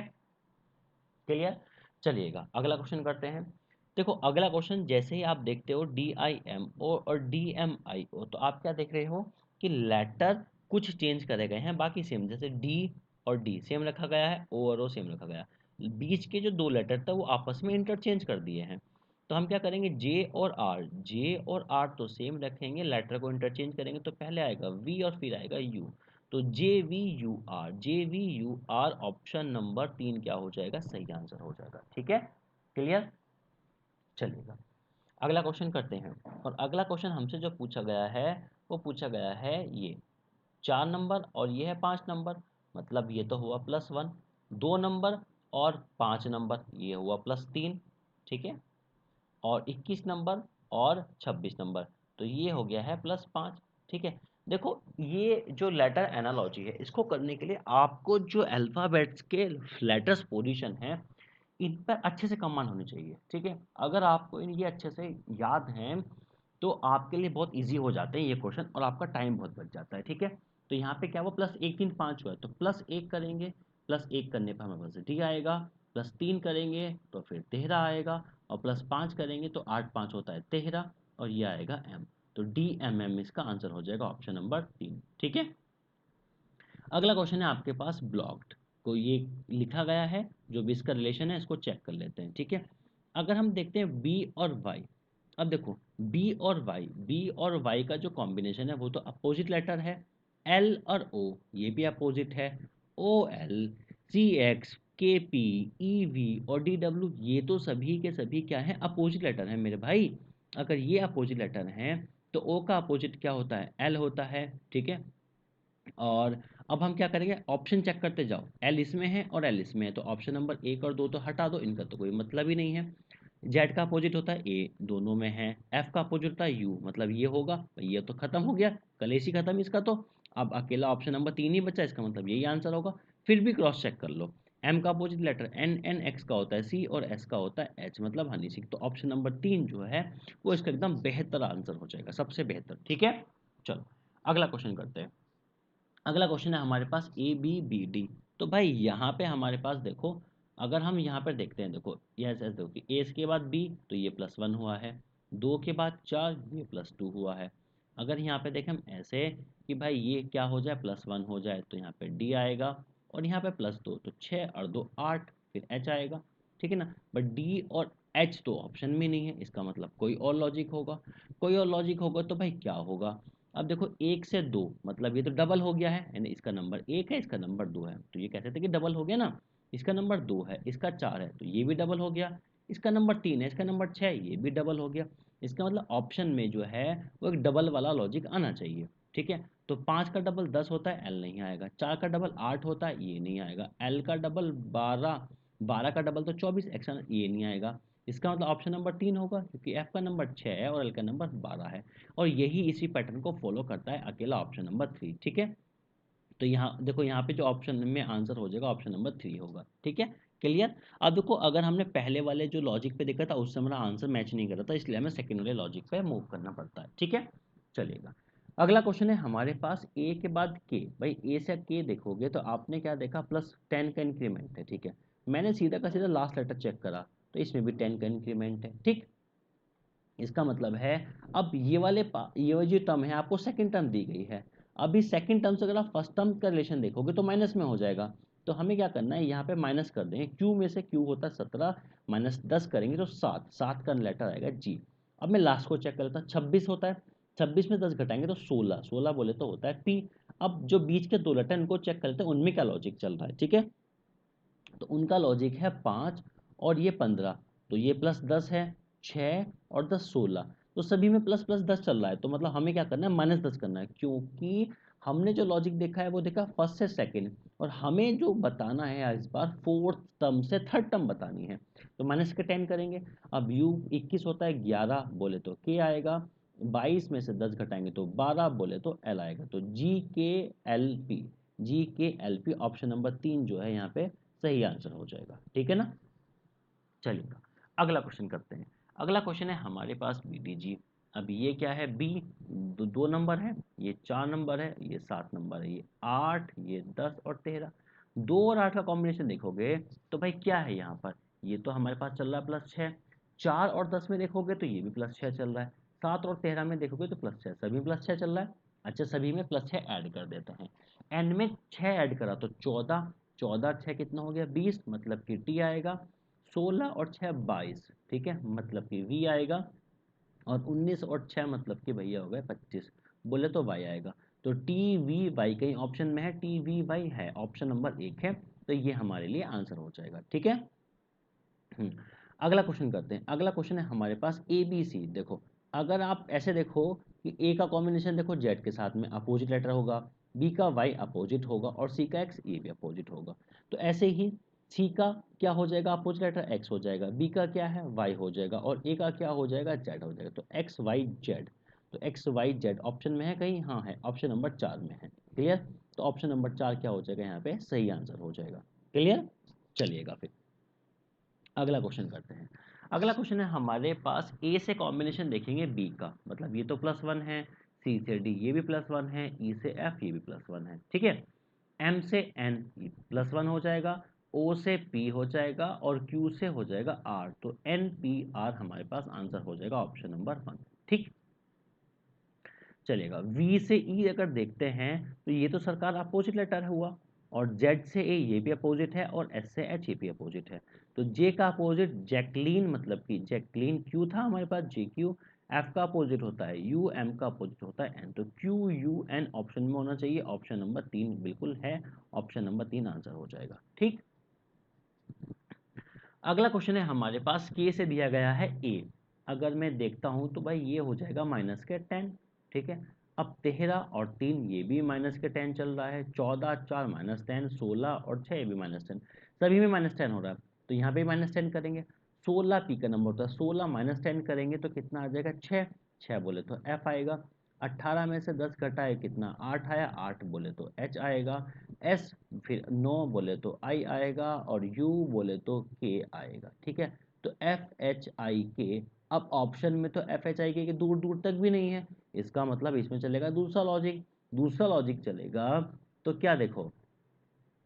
क्लियर। चलिएगा अगला क्वेश्चन करते हैं। देखो अगला क्वेश्चन जैसे ही आप देखते हो DIMO और DMIO, तो आप क्या देख रहे हो कि लेटर कुछ चेंज करे गए हैं, बाकी सेम, जैसे डी और डी सेम रखा गया है, ओ और ओ सेम रखा गया है, बीच के जो दो लेटर था वो आपस में इंटरचेंज कर दिए हैं। तो हम क्या करेंगे, जे और आर, जे और आर तो सेम रखेंगे, लेटर को इंटरचेंज करेंगे, तो पहले आएगा वी और फिर आएगा यू, तो JVUR, JVUR ऑप्शन नंबर 3 क्या हो जाएगा, सही आंसर हो जाएगा, ठीक है। क्लियर। चलिएगा अगला क्वेश्चन करते हैं। और अगला क्वेश्चन हमसे जो पूछा गया है वो पूछा गया है ये 4 नंबर और ये है 5 नंबर, मतलब ये तो हुआ +1, 2 नंबर और 5 नंबर, ये हुआ +3, ठीक है। और 21 नंबर और 26 नंबर, तो ये हो गया है +5, ठीक है। देखो ये जो लेटर एनालॉजी है इसको करने के लिए आपको जो अल्फ़ाबेट्स के लेटर्स पोजीशन है इन पर अच्छे से कमांड होनी चाहिए, ठीक है। अगर आपको ये अच्छे से याद हैं तो आपके लिए बहुत ईजी हो जाते हैं ये क्वेश्चन और आपका टाइम बहुत बच जाता है, ठीक है। तो यहाँ पे क्या हुआ +1 3 5 हुआ है, तो +1 करेंगे, +1 करने पर हमें पास डी आएगा, +3 करेंगे तो फिर 13 आएगा, और +5 करेंगे तो 8 5 होता है 13, और ये आएगा एम, तो DMM इसका आंसर हो जाएगा ऑप्शन नंबर 3, ठीक है। अगला क्वेश्चन है आपके पास ब्लॉक्ड, को ये लिखा गया है, जो भी इसका रिलेशन है इसको चेक कर लेते हैं, ठीक है। अगर हम देखते हैं बी और वाई, अब देखो बी और वाई, बी और वाई का जो कॉम्बिनेशन है वो तो अपोजिट लेटर है, एल और ओ ये भी अपोजिट है, ओ एल, सी एक्स, के पी, ई वी और डी डब्ल्यू ये तो सभी के सभी क्या है अपोजिट लेटर है मेरे भाई। अगर ये अपोजिट लेटर हैं तो ओ का अपोजिट क्या होता है एल होता है, ठीक है। और अब हम क्या करेंगे, ऑप्शन चेक करते जाओ, एल इसमें है और एल इसमें है, तो ऑप्शन नंबर 1 और 2 तो हटा दो, इनका तो कोई मतलब ही नहीं है। जेड का अपोजिट होता है ए, दोनों में है। एफ का अपोजिट होता है यू, मतलब ये होगा, ये तो खत्म हो गया, कलेश ही खत्म इसका तो। अब अकेला ऑप्शन नंबर 3 ही बचा, इसका मतलब यही आंसर होगा। फिर भी क्रॉस चेक कर लो, एम का opposite letter N, N X का होता है सी, और एस का होता है एच, मतलब हनी सिंह। तो ऑप्शन नंबर 3 जो है वो इसका एकदम बेहतर आंसर हो जाएगा, सबसे बेहतर। ठीक है, चलो अगला क्वेश्चन करते हैं। अगला क्वेश्चन है हमारे पास ए बी बी डी। तो भाई यहाँ पे हमारे पास देखो, अगर हम यहाँ पर देखते हैं, देखो ये ऐसे देखो कि ए के बाद बी, तो ये +1 हुआ है, 2 के बाद 4, ये +2 हुआ है। अगर यहाँ पे देखें हम ऐसे कि भाई ये क्या हो जाए, +1 हो जाए, तो यहाँ पे डी आएगा, और यहाँ पे +2, तो 6 और 2 8, फिर एच आएगा। ठीक है ना, बट डी और एच तो ऑप्शन में नहीं है, इसका मतलब कोई और लॉजिक होगा। कोई और लॉजिक होगा तो भाई क्या होगा, अब देखो 1 से 2, मतलब ये तो डबल हो गया है, यानी इसका नंबर 1 है, इसका नंबर 2 है, तो ये कहते थे कि डबल हो गया ना। इसका नंबर 2 है, इसका 4 है, तो ये भी डबल हो गया। इसका नंबर 3 है, इसका नंबर 6 है, ये भी डबल हो गया। इसका मतलब ऑप्शन में जो है वो एक डबल वाला लॉजिक आना चाहिए। ठीक है, तो 5 का डबल 10 होता है, एल नहीं आएगा। 4 का डबल 8 होता है, ये नहीं आएगा। एल का डबल 12, 12 का डबल तो 24 एक्शन, ये नहीं आएगा। इसका मतलब ऑप्शन नंबर 3 होगा, क्योंकि एफ का नंबर 6 है और एल का नंबर 12 है, और यही इसी पैटर्न को फॉलो करता है अकेला ऑप्शन नंबर 3। ठीक है, तो यहाँ देखो, यहाँ पे जो ऑप्शन में आंसर हो जाएगा ऑप्शन नंबर 3 होगा। ठीक है, क्लियर। अब देखो, अगर हमने पहले वाले जो लॉजिक पे देखा था उससे हमारा आंसर मैच नहीं कर रहा था, इसलिए हमें सेकेंड वाले लॉजिक पे मूव करना पड़ता है। ठीक है, चलिएगा। अगला क्वेश्चन है हमारे पास ए के बाद के। भाई ए से के देखोगे तो आपने क्या देखा, +10 का इंक्रीमेंट है। ठीक है, मैंने सीधा का सीधा लास्ट लेटर चेक करा, तो इसमें भी 10 का इंक्रीमेंट है। ठीक, इसका मतलब है, अब ये वाली जो टर्म है आपको सेकंड टर्म दी गई है। अभी सेकंड टर्म से अगर आप फर्स्ट टर्म का रिलेशन देखोगे तो माइनस में हो जाएगा। तो हमें क्या करना है, यहाँ पे माइनस कर देंगे। क्यू में से क्यू होता है 17, -10 करेंगे तो 7, 7 का लेटर आएगा जी। अब मैं लास्ट को चेक कर लेता हूँ, 26 होता है, 26 में 10 घटाएंगे तो 16, 16 बोले तो होता है पी। अब जो बीच के 2 लेटर इनको चेक करते हैं, उनमें क्या लॉजिक चल रहा है। ठीक है, तो उनका लॉजिक है 5 और ये 15, तो ये +10 है, 6 और 10 16, तो सभी में प्लस प्लस 10 चल रहा है। तो मतलब हमें क्या करना है, -10 करना है, क्योंकि हमने जो लॉजिक देखा है वो देखा फर्स्ट से सेकंड, और हमें जो बताना है इस बार फोर्थ टर्म से थर्ड टर्म बतानी है। तो -10 करेंगे। अब यू 21 होता है, 11 बोले तो के आएगा, 22 में से 10 घटाएंगे तो 12 बोले तो एल आएगा। तो जी के एल पी ऑप्शन नंबर 3 जो है यहाँ पे सही आंसर हो जाएगा। ठीक है ना, चलिएगा अगला क्वेश्चन करते हैं। अगला क्वेश्चन है हमारे पास बी डी जी। अब ये क्या है, बी 2 नंबर है, ये 4 नंबर है, ये 7 नंबर है, ये 8, ये 10 और 13। 2 और 8 का कॉम्बिनेशन देखोगे तो भाई क्या है यहाँ पर, ये तो हमारे पास चल रहा है +6। 4 और 10 में देखोगे तो ये भी +6 चल रहा है। 7 और 13 में देखोगे तो +6, सभी +6 चल रहा है। अच्छा, सभी में +6 ऐड कर देते हैं। एन में 6 ऐड करा तो 14, 14 6 कितना हो गया 20, मतलब कि टी आएगा। 16 और 6 22, ठीक है, मतलब कि वी आएगा। और 19 और 6 मतलब कि भैया हो गए 25, बोले तो वाई आएगा। तो टी वी वाई कहीं ऑप्शन में है, टी वी वाई है, ऑप्शन नंबर 1 है, तो ये हमारे लिए आंसर हो जाएगा। ठीक है, हम्म, अगला क्वेश्चन करते हैं। अगला क्वेश्चन है हमारे पास ए बी सी। देखो, अगर आप ऐसे देखो कि ए का कॉम्बिनेशन देखो जेड के साथ में अपोजिट लेटर होगा, बी का वाई अपोजिट होगा, और सी का एक्स, ये भी अपोजिट होगा। तो ऐसे ही सी का क्या हो जाएगा, अपोजिट लेटर एक्स हो जाएगा, बी का क्या है वाई हो जाएगा, और ए का क्या हो जाएगा जेड हो जाएगा। तो एक्स वाई जेड, तो एक्स वाई जेड ऑप्शन में है कहीं, हाँ है, ऑप्शन नंबर 4 में है। क्लियर, तो ऑप्शन नंबर 4 क्या हो जाएगा यहाँ पे, सही आंसर हो जाएगा। क्लियर, चलिएगा फिर अगला क्वेश्चन करते हैं। अगला क्वेश्चन है हमारे पास ए से कॉम्बिनेशन देखेंगे बी का, मतलब ये तो +1 है, सी से डी ये भी +1 है, ई से एफ ये भी +1 है। ठीक है, एम से एन +1 हो जाएगा, ओ से पी हो जाएगा, और क्यू से हो जाएगा आर। तो एन पी आर हमारे पास आंसर हो जाएगा ऑप्शन नंबर 1। ठीक, चलेगा। वी से ई अगर देखते हैं तो ये तो सरकार अपोजिट लेटर हुआ, और जेड से ए ये भी अपोजिट है, और एस से एच ये भी अपोजिट है। तो जे का अपोजिट जैकलीन, मतलब कि जैकलीन क्यू था हमारे पास जे क्यू। एफ का अपोजिट होता है यू, एम का अपोजिट होता है एन, तो क्यू यू एन ऑप्शन में होना चाहिए, ऑप्शन नंबर 3 बिल्कुल है, ऑप्शन नंबर 3 आंसर हो जाएगा। ठीक, अगला क्वेश्चन है हमारे पास के से दिया गया है ए। अगर मैं देखता हूं तो भाई ये हो जाएगा -10। ठीक है, अब 13 और 3 ये भी माइनस के 10 चल रहा है, 14 4 -10, 16 और 6 ये भी -10, सभी में -10 हो रहा है, तो यहाँ पे -10 करेंगे। 16 पी का नंबर होता है, 16 -10 करेंगे तो कितना आ जाएगा, 6। 6 बोले तो एफ आएगा। 18 में से 10 घटाए कितना, 8 आया, 8 बोले तो एच आएगा। एस फिर 9 बोले तो आई आएगा, और यू बोले तो के आएगा। ठीक है, तो एफ एच आई के। अब ऑप्शन में तो एफ एच आई के दूर दूर तक भी नहीं है, इसका मतलब इसमें चलेगा दूसरा लॉजिक। दूसरा लॉजिक चलेगा तो क्या देखो,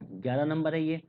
11 नंबर है ये,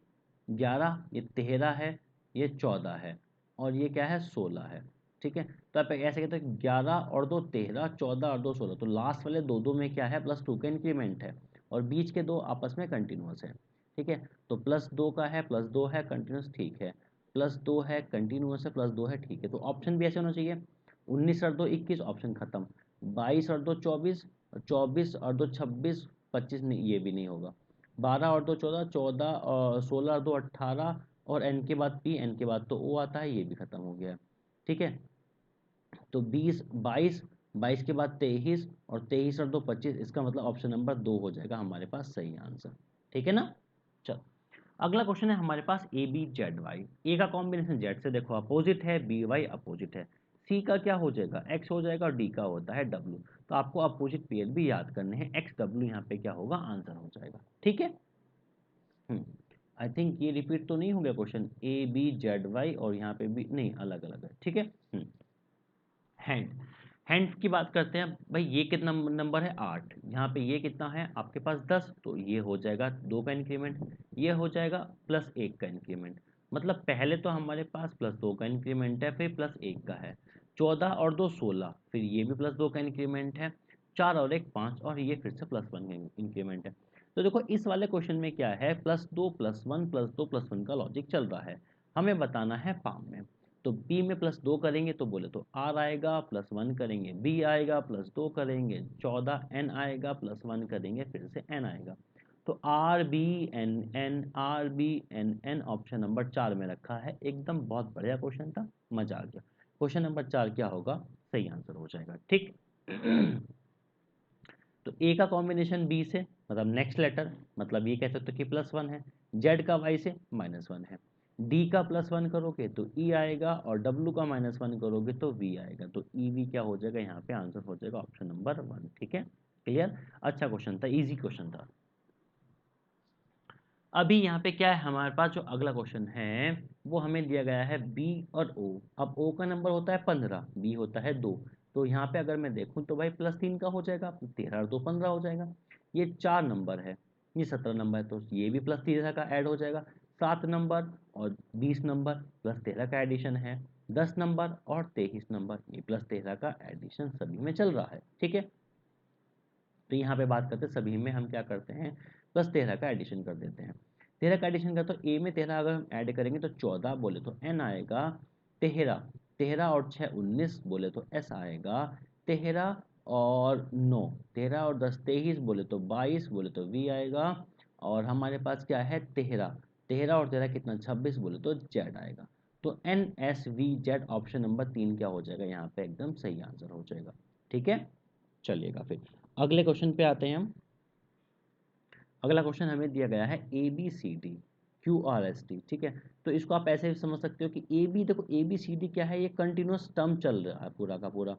11, ये 13 है, ये 14 है, और ये क्या है, 16 है। ठीक है, तो आप ऐसे कहते हैं 11 और 2 13, 14 और 2 16, तो लास्ट वाले दो दो में क्या है, +2 का इंक्रीमेंट है, और बीच के दो आपस में कंटिन्यूस है। ठीक है, तो +2 का है, +2 है कंटिन्यूस, ठीक है, +2 है कंटिन्यूस है, +2 है, ठीक है, तो ऑप्शन भी ऐसे होना चाहिए। 19 और 2 21, ऑप्शन खत्म। 22 और 2 24, 24 और 2 26, 25 नहीं, ये भी नहीं होगा। 12 और 2 14, 14 और 16 और 2 18, और एन के बाद पी, एन के बाद तो ओ आता है, ये भी खत्म हो गया है। ठीक है, तो 20 22, 22 के बाद 23, और 23 और 2 25, इसका मतलब ऑप्शन नंबर 2 हो जाएगा हमारे पास सही आंसर। ठीक है ना। चलो, अगला क्वेश्चन है हमारे पास ए बी जेड वाई। ए का कॉम्बिनेशन जेड से देखो अपोजिट है, बी वाई अपोजिट है, सी का क्या हो जाएगा, एक्स हो जाएगा, और डी का होता है डब्ल्यू। तो आपको अपोजिट पेयर भी याद करने हैं, एक्स डब्ल्यू यहाँ पे क्या होगा, आंसर हो जाएगा। ठीक है, आई थिंक ये रिपीट तो नहीं हो गया question, A B Z Y और यहाँ पे भी नहीं, अलग अलग है। ठीक है, हैंड। हैंड की बात करते हैं भाई, ये कितना नंबर है, 8, यहाँ पे ये कितना है आपके पास, 10, तो ये हो जाएगा 2 का इंक्रीमेंट, ये हो जाएगा +1 का इंक्रीमेंट। मतलब पहले तो हमारे पास +2 का इंक्रीमेंट है, फिर +1 का है। 14 और 2 16, फिर ये भी +2 का इंक्रीमेंट है। 4 और 1 5, और ये फिर से +1 का इंक्रीमेंट है। तो देखो इस वाले क्वेश्चन में क्या है, +2 +1 +2 +1 का लॉजिक चल रहा है, हमें बताना है पाम में। तो b में +2 करेंगे तो बोले तो r आएगा, +1 करेंगे b आएगा, +2 करेंगे 14 n आएगा, +1 करेंगे फिर से n आएगा। तो R B N N, R B N N, option number 4 में रखा है, एकदम बहुत बढ़िया क्वेश्चन था, मजा आ गया। क्वेश्चन नंबर 4 क्या होगा, सही आंसर हो जाएगा। ठीक तो ए का कॉम्बिनेशन बी से, मतलब नेक्स्ट लेटर, मतलब ये कह सकते हो कि +1 है। जेड का वाई से -1 है। डी का +1 करोगे तो ई आएगा, और डब्ल्यू का -1 करोगे तो वी आएगा, तो ई वी क्या हो जाएगा, यहाँ पे आंसर हो जाएगा ऑप्शन नंबर 1। ठीक है, क्लियर। अच्छा क्वेश्चन था, इजी क्वेश्चन था। अभी यहाँ पे क्या है हमारे पास, जो अगला क्वेश्चन है वो हमें दिया गया है बी और ओ। अब ओ का नंबर होता है 15, बी होता है 2, तो यहाँ पे अगर मैं देखूँ तो भाई +3 का हो जाएगा, 13 और 2 15 हो जाएगा। ये 4 नंबर है, ये 17 नंबर है, तो ये भी +13 का ऐड हो जाएगा। 7 नंबर और 20 नंबर, +13 का एडिशन है। 10 नंबर और 23 नंबर, ये +13 का एडिशन सभी में चल रहा है। ठीक है, तो यहाँ पे बात करते हैं सभी में हम क्या करते हैं, +13 का एडिशन कर देते हैं। 13 का एडिशन का, तो ए में 13 अगर हम ऐड करेंगे तो 14 बोले तो एन आएगा। 13, 13 और 6 19 बोले तो एस आएगा। 13 और 9, 13 और 10 23 बोले तो 22 बोले तो वी आएगा। और हमारे पास क्या है, 13, 13 और 13 कितना, 26 बोले तो जेड आएगा। तो N S V Z, option number 3 क्या हो जाएगा, यहाँ पे एकदम सही आंसर हो जाएगा। ठीक है, चलिएगा फिर अगले क्वेश्चन पे आते हैं हम। अगला क्वेश्चन हमें दिया गया है A B C D Q R S T. ठीक है, तो इसको आप ऐसे भी समझ सकते हो कि ए बी, देखो ए बी सी डी क्या है, ये कंटिन्यूस टर्म चल रहा है पूरा का पूरा।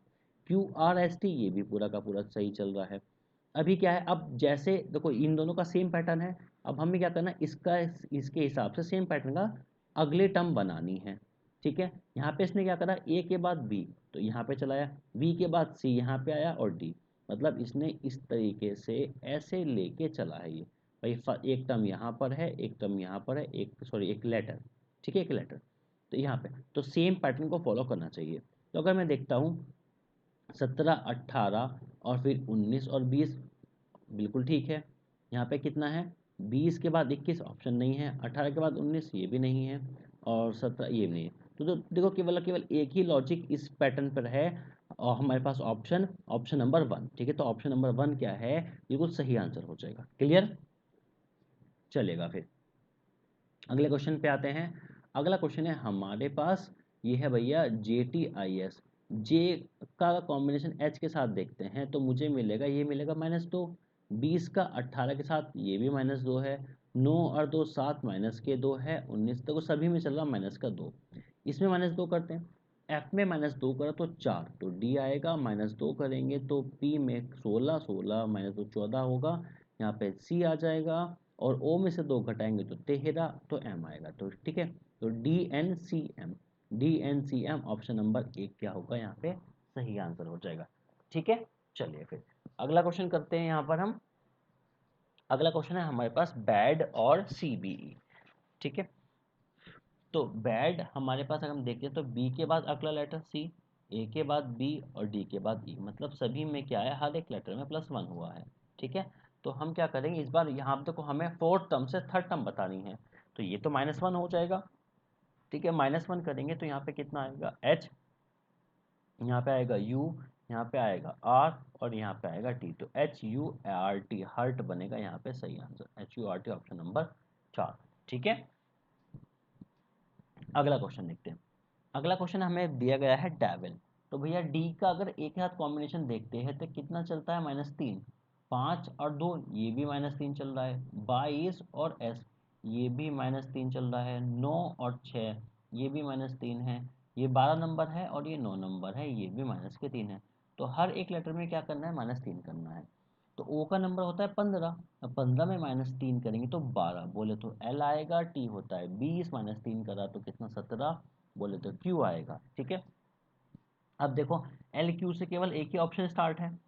क्यू आर एस टी ये भी पूरा का पूरा सही चल रहा है। अभी क्या है, अब जैसे देखो इन दोनों का सेम पैटर्न है, अब हमें क्या करना है, इसका इसके हिसाब से सेम पैटर्न का अगले टर्म बनानी है। ठीक है, यहाँ पे इसने क्या करा, ए के बाद बी, तो यहाँ पे चलाया, बी के बाद सी यहाँ पे आया, और डी, मतलब इसने इस तरीके से ऐसे लेके चला है ये। भाई एक टर्म यहाँ पर है, एक टर्म यहाँ पर है, एक सॉरी एक लेटर, ठीक है, एक लेटर, तो यहाँ पे तो सेम पैटर्न को फॉलो करना चाहिए। तो अगर मैं देखता हूँ 17 18 और फिर 19 और 20, बिल्कुल ठीक है। यहाँ पे कितना है, 20 के बाद 21, ऑप्शन नहीं है। 18 के बाद 19, ये भी नहीं है। और 17 ये भी नहीं है। तो देखो केवल केवल एक ही लॉजिक इस पैटर्न पर है, और हमारे पास ऑप्शन ऑप्शन नंबर 1। ठीक है, तो ऑप्शन नंबर 1 क्या है, बिल्कुल सही आंसर हो जाएगा। क्लियर, चलेगा फिर अगले क्वेश्चन पे आते हैं। अगला क्वेश्चन है हमारे पास, ये है भैया JTIS जे का कॉम्बिनेशन एच के साथ देखते हैं तो मुझे मिलेगा, ये मिलेगा -2। 20 का 18 के साथ ये भी -2 है। 9 और 2 7 -2 है। 19 देखो सभी में चल रहा -2। इसमें -2 करते हैं। एफ में -2 करा तो 4, तो डी आएगा। -2 करेंगे तो पी में 16, 16 -2 14 होगा। यहाँ पे सी आ जाएगा। और ओ में से 2 घटाएंगे तो 13, तो एम आएगा। तो ठीक है, तो DNCM, DNCM ऑप्शन नंबर 1 क्या होगा यहाँ पे सही आंसर हो जाएगा। ठीक है, चलिए फिर अगला क्वेश्चन करते हैं। यहाँ पर हम अगला क्वेश्चन है हमारे पास बैड और CBE। ठीक है, तो बैड हमारे पास अगर हम देखें तो बी के बाद अगला लेटर सी, ए के बाद बी और डी के बाद ई, मतलब सभी में क्या है, हर एक लेटर में +1 हुआ है। ठीक है, तो हम क्या करेंगे इस बार, यहाँ पे देखो हमें फोर्थ टर्म से थर्ड टर्म बतानी है, तो ये तो -1 हो जाएगा। ठीक है, -1 करेंगे तो यहाँ पे कितना आएगा H, यहाँ पे आएगा U, यहाँ पे आएगा R और यहाँ पे आएगा T, तो HURT हर्ट बनेगा यहाँ पे सही आंसर। HURT option number 4। ठीक है, अगला क्वेश्चन देखते हैं। अगला क्वेश्चन हमें दिया गया है डेविल। तो भैया डी का अगर एक साथ कॉम्बिनेशन देखते हैं तो कितना चलता है, -3। 5 और 2 ये भी -3 चल रहा है। 22 और एस ये भी -3 चल रहा है। 9 और 6 ये भी -3 है। ये 12 नंबर है और ये 9 नंबर है, ये भी -3 है। तो हर एक लेटर में क्या करना है, -3 करना है। तो ओ का नंबर होता है 15। अब 15 में -3 करेंगे तो 12, बोले तो एल आएगा। टी होता है 20, -3 करा तो कितना 17, बोले तो क्यू आएगा। ठीक है, अब देखो एल क्यू से केवल एक ही ऑप्शन स्टार्ट है।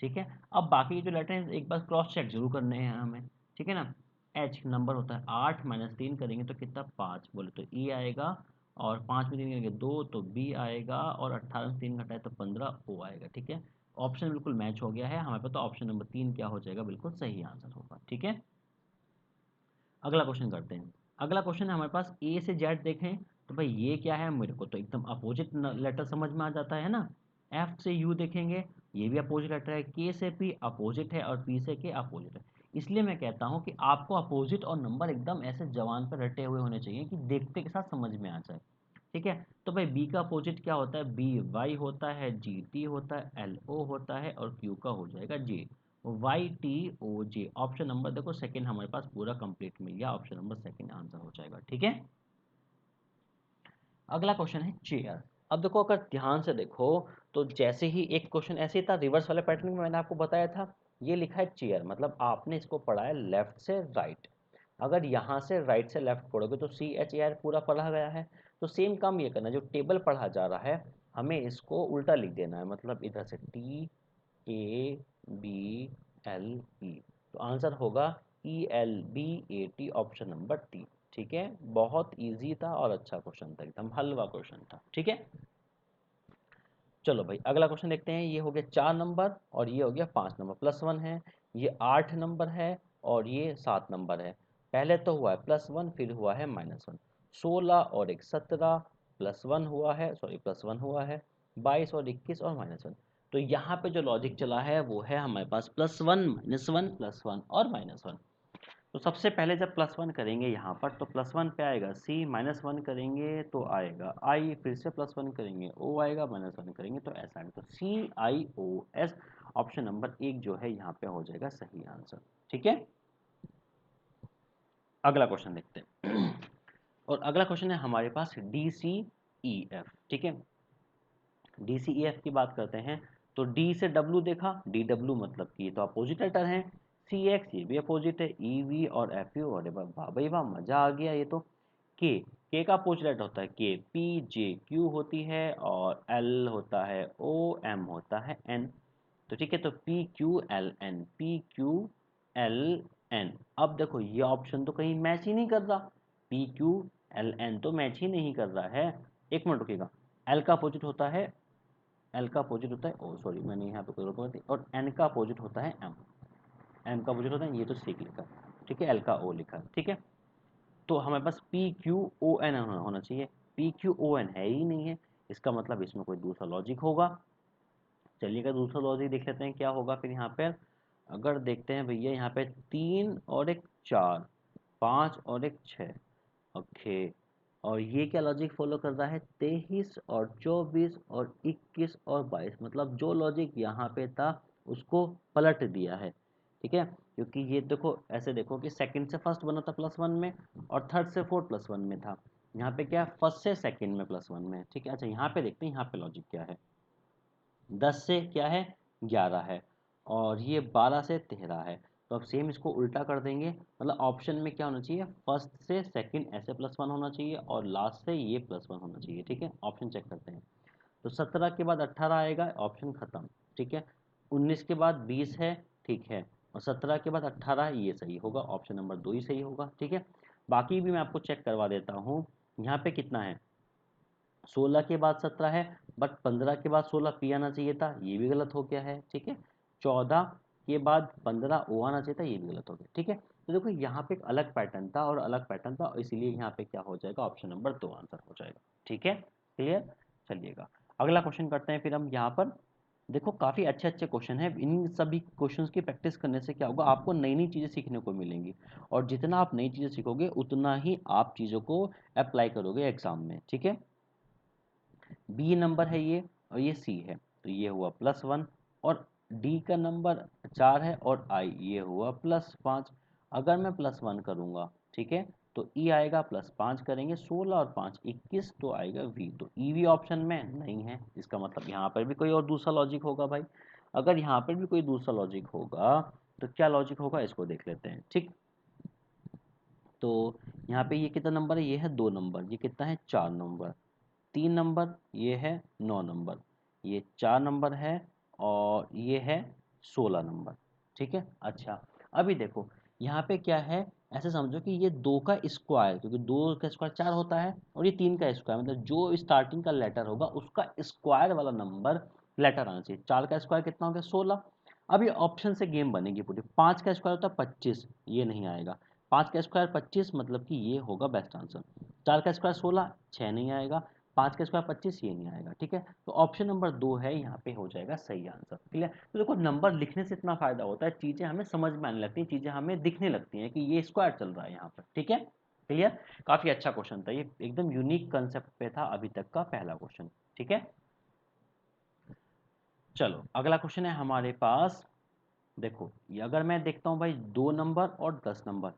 ठीक है, अब बाकी जो लेटर हैं एक बार क्रॉस चेक जरूर करने हैं हमें। ठीक है ना, एच नंबर होता है 8, -3 करेंगे तो कितना 5, बोले तो ई आएगा। और 5 में 3 करेंगे 2, तो बी आएगा। और 18 में 3 घटाए तो 15, ओ आएगा। ठीक है, ऑप्शन बिल्कुल मैच हो गया है हमारे पास, तो ऑप्शन नंबर 3 क्या हो जाएगा, बिल्कुल सही आंसर होगा। ठीक है, अगला क्वेश्चन करते हैं। अगला क्वेश्चन है हमारे पास ए से जेड देखें, तो भाई ये क्या है, मेरे को तो एकदम अपोजिट लेटर समझ में आ जाता है ना। एफ से यू देखेंगे, ये भी अपोजिट लेटर है। के से पी अपोजिट है और पी से के अपोजिट है। इसलिए मैं कहता हूँ कि आपको अपोजिट और नंबर एकदम ऐसे जवान पर रटे हुए होने चाहिए कि देखते के साथ समझ में आ जाए। ठीक है, तो भाई बी का अपोजिट क्या होता है, बी वाई होता है, जी टी होता है, एल ओ होता है और क्यू का हो जाएगा जे। YTOJ ऑप्शन नंबर देखो सेकंड हमारे पास पूरा कंप्लीट मिल गया, ऑप्शन नंबर सेकंड आंसर हो जाएगा। ठीक है, अगला क्वेश्चन है चेयर। अब देखो अगर ध्यान से देखो तो जैसे ही एक क्वेश्चन ऐसे ही था रिवर्स वाले पैटर्न में, मैंने आपको बताया था ये लिखा है चेयर, मतलब आपने इसको पढ़ा है लेफ्ट से राइट। अगर यहाँ से राइट से लेफ्ट पढ़ोगे तो CHAR पूरा पढ़ा गया है। तो सेम काम ये करना, जो टेबल पढ़ा जा रहा है हमें इसको उल्टा लिख देना है, मतलब इधर से TABLE, तो आंसर होगा ELBAT ऑप्शन नंबर 3। ठीक है, बहुत इजी था और अच्छा क्वेश्चन था, एकदम हलवा क्वेश्चन था। ठीक है, चलो भाई अगला क्वेश्चन देखते हैं। ये हो गया 4 नंबर और ये हो गया 5 नंबर, +1 है। ये 8 नंबर है और ये 7 नंबर है। पहले तो हुआ है +1 फिर हुआ है -1। 16 और 1 17, +1 हुआ है, सॉरी +1 हुआ है। 22 और 21 और -1। तो यहाँ पे जो लॉजिक चला है वो है हमारे पास +1 -1 +1 और -1। तो सबसे पहले जब +1 करेंगे यहाँ पर तो +1 पे आएगा C, -1 करेंगे तो आएगा I, फिर से +1 करेंगे O आएगा, -1 करेंगे तो S आएगा। तो CIOS ऑप्शन नंबर 1 जो है यहाँ पे हो जाएगा सही आंसर। ठीक है, अगला क्वेश्चन देखते हैं। और अगला क्वेश्चन है हमारे पास DCEF। ठीक है, DCEF की बात करते हैं। तो D से W देखा, DW मतलब कि ये तो अपोजिट लेटर हैं। CX ये भी अपोजिट है। EV और FU, अरे वाह भाई वाह, मजा आ गया ये तो। K का अपोजिट लेटर होता है K, P J Q होती है और L होता है O, M होता है N। तो ठीक है, तो PQLN, PQLN। अब देखो ये ऑप्शन तो कहीं मैच ही नहीं कर रहा। PQLN तो मैच ही नहीं कर रहा है। एक मिनट रुकिएगा, एल का अपोजिट होता है, एल का अपोजिट होता है, ओ सॉरी मैंने यहाँ पे कोई गलती कर दी, और एन का अपोजिट होता है एम। एम का अपोजिट होता है, ये तो सी लिखा है। ठीक है, एल का ओ लिखा है। ठीक है, तो हमारे पास PQON होना चाहिए। PQON है ही नहीं है, इसका मतलब इसमें कोई दूसरा लॉजिक होगा। चलिएगा दूसरा लॉजिक देख लेते हैं क्या होगा फिर यहाँ पर। अगर देखते हैं भैया यहाँ पे 3 और एक 4, 5 और एक 6, ओके, और ये क्या लॉजिक फॉलो कर रहा है, 23 और 24 और 21 और 22, मतलब जो लॉजिक यहाँ पे था उसको पलट दिया है। ठीक है, क्योंकि ये देखो ऐसे देखो कि सेकंड से फर्स्ट बना था +1 में, और थर्ड से फोर्थ +1 में था। यहाँ पे क्या है, फर्स्ट से सेकंड में +1 में है। ठीक है, अच्छा यहाँ पे देखते हैं यहाँ पे लॉजिक क्या है। 10 से क्या है, 11 है, और ये 12 से 13 है। तो अब सेम इसको उल्टा कर देंगे, मतलब ऑप्शन में क्या होना चाहिए, फर्स्ट से सेकंड ऐसे +1 होना चाहिए और लास्ट से ये +1 होना चाहिए। ठीक है, ऑप्शन चेक करते हैं। तो 17 के बाद 18 आएगा, ऑप्शन खत्म। ठीक है, 19 के बाद 20 है, ठीक है, और 17 के बाद 18, ये सही होगा, ऑप्शन नंबर 2 ही सही होगा। ठीक है, बाकी भी मैं आपको चेक करवा देता हूँ। यहाँ पे कितना है, 16 के बाद 17 है, बट 15 के बाद 16 पी आना चाहिए था, ये भी गलत हो गया है। ठीक है, 14 के बाद 15 ओ आना चाहिए था, ये भी गलत हो गया। ठीक है, तो देखो यहाँ पे एक अलग पैटर्न था और अलग पैटर्न था, इसीलिए यहाँ पे क्या हो जाएगा, ऑप्शन नंबर 2 आंसर हो जाएगा। ठीक है, क्लियर। चलिएगा अगला क्वेश्चन करते हैं फिर हम यहाँ पर। देखो काफ़ी अच्छे अच्छे क्वेश्चन है, इन सभी क्वेश्चंस की प्रैक्टिस करने से क्या होगा, आपको नई नई चीज़ें सीखने को मिलेंगी, और जितना आप नई चीज़ें सीखोगे उतना ही आप चीज़ों को अप्लाई करोगे एग्जाम में। ठीक है, बी नंबर है ये, और ये सी है, तो ये हुआ +1, और डी का नंबर 4 है, और आई ये हुआ +5। अगर मैं +1 करूँगा, ठीक है, तो ई आएगा, +5 करेंगे 16 और 5 21, तो आएगा वी। तो ई भी ऑप्शन में नहीं है, इसका मतलब यहाँ पर भी कोई और दूसरा लॉजिक होगा भाई। अगर यहाँ पर भी कोई दूसरा लॉजिक होगा तो क्या लॉजिक होगा, इसको देख लेते हैं। ठीक, तो यहाँ पे ये कितना नंबर है, ये है 2 नंबर, ये कितना है 4 नंबर, 3 नंबर, ये है 9 नंबर, ये 4 नंबर है, और ये है 16 नंबर। ठीक है, अच्छा अभी देखो यहाँ पे क्या है, ऐसे समझो कि ये 2 का स्क्वायर, क्योंकि 2 का स्क्वायर 4 होता है, और ये 3 का स्क्वायर, मतलब जो स्टार्टिंग का लेटर होगा उसका स्क्वायर वाला नंबर लेटर आना चाहिए। 4 का स्क्वायर कितना हो गया, 16। अब ये ऑप्शन से गेम बनेगी पूरी। 5 का स्क्वायर होता है 25, ये नहीं आएगा। 5 का स्क्वायर 25, मतलब कि ये होगा बेस्ट आंसर। 4 का स्क्वायर 16, 6 नहीं आएगा। 5 का स्क्वायर 25, ये नहीं आएगा। ठीक है, तो ऑप्शन नंबर 2 है, यहाँ पे हो जाएगा सही आंसर। क्लियर। तो देखो नंबर लिखने से इतना फायदा होता है, चीजें हमें समझ में आने लगती हैं, चीजें हमें दिखने लगती हैं कि ये स्क्वायर चल रहा है यहाँ पर। ठीक है, क्लियर। काफी अच्छा क्वेश्चन था ये, एकदम यूनिक कंसेप्ट पे था अभी तक का पहला क्वेश्चन। ठीक है, चलो अगला क्वेश्चन है हमारे पास। देखो ये अगर मैं देखता हूँ भाई 2 नंबर और 10 नंबर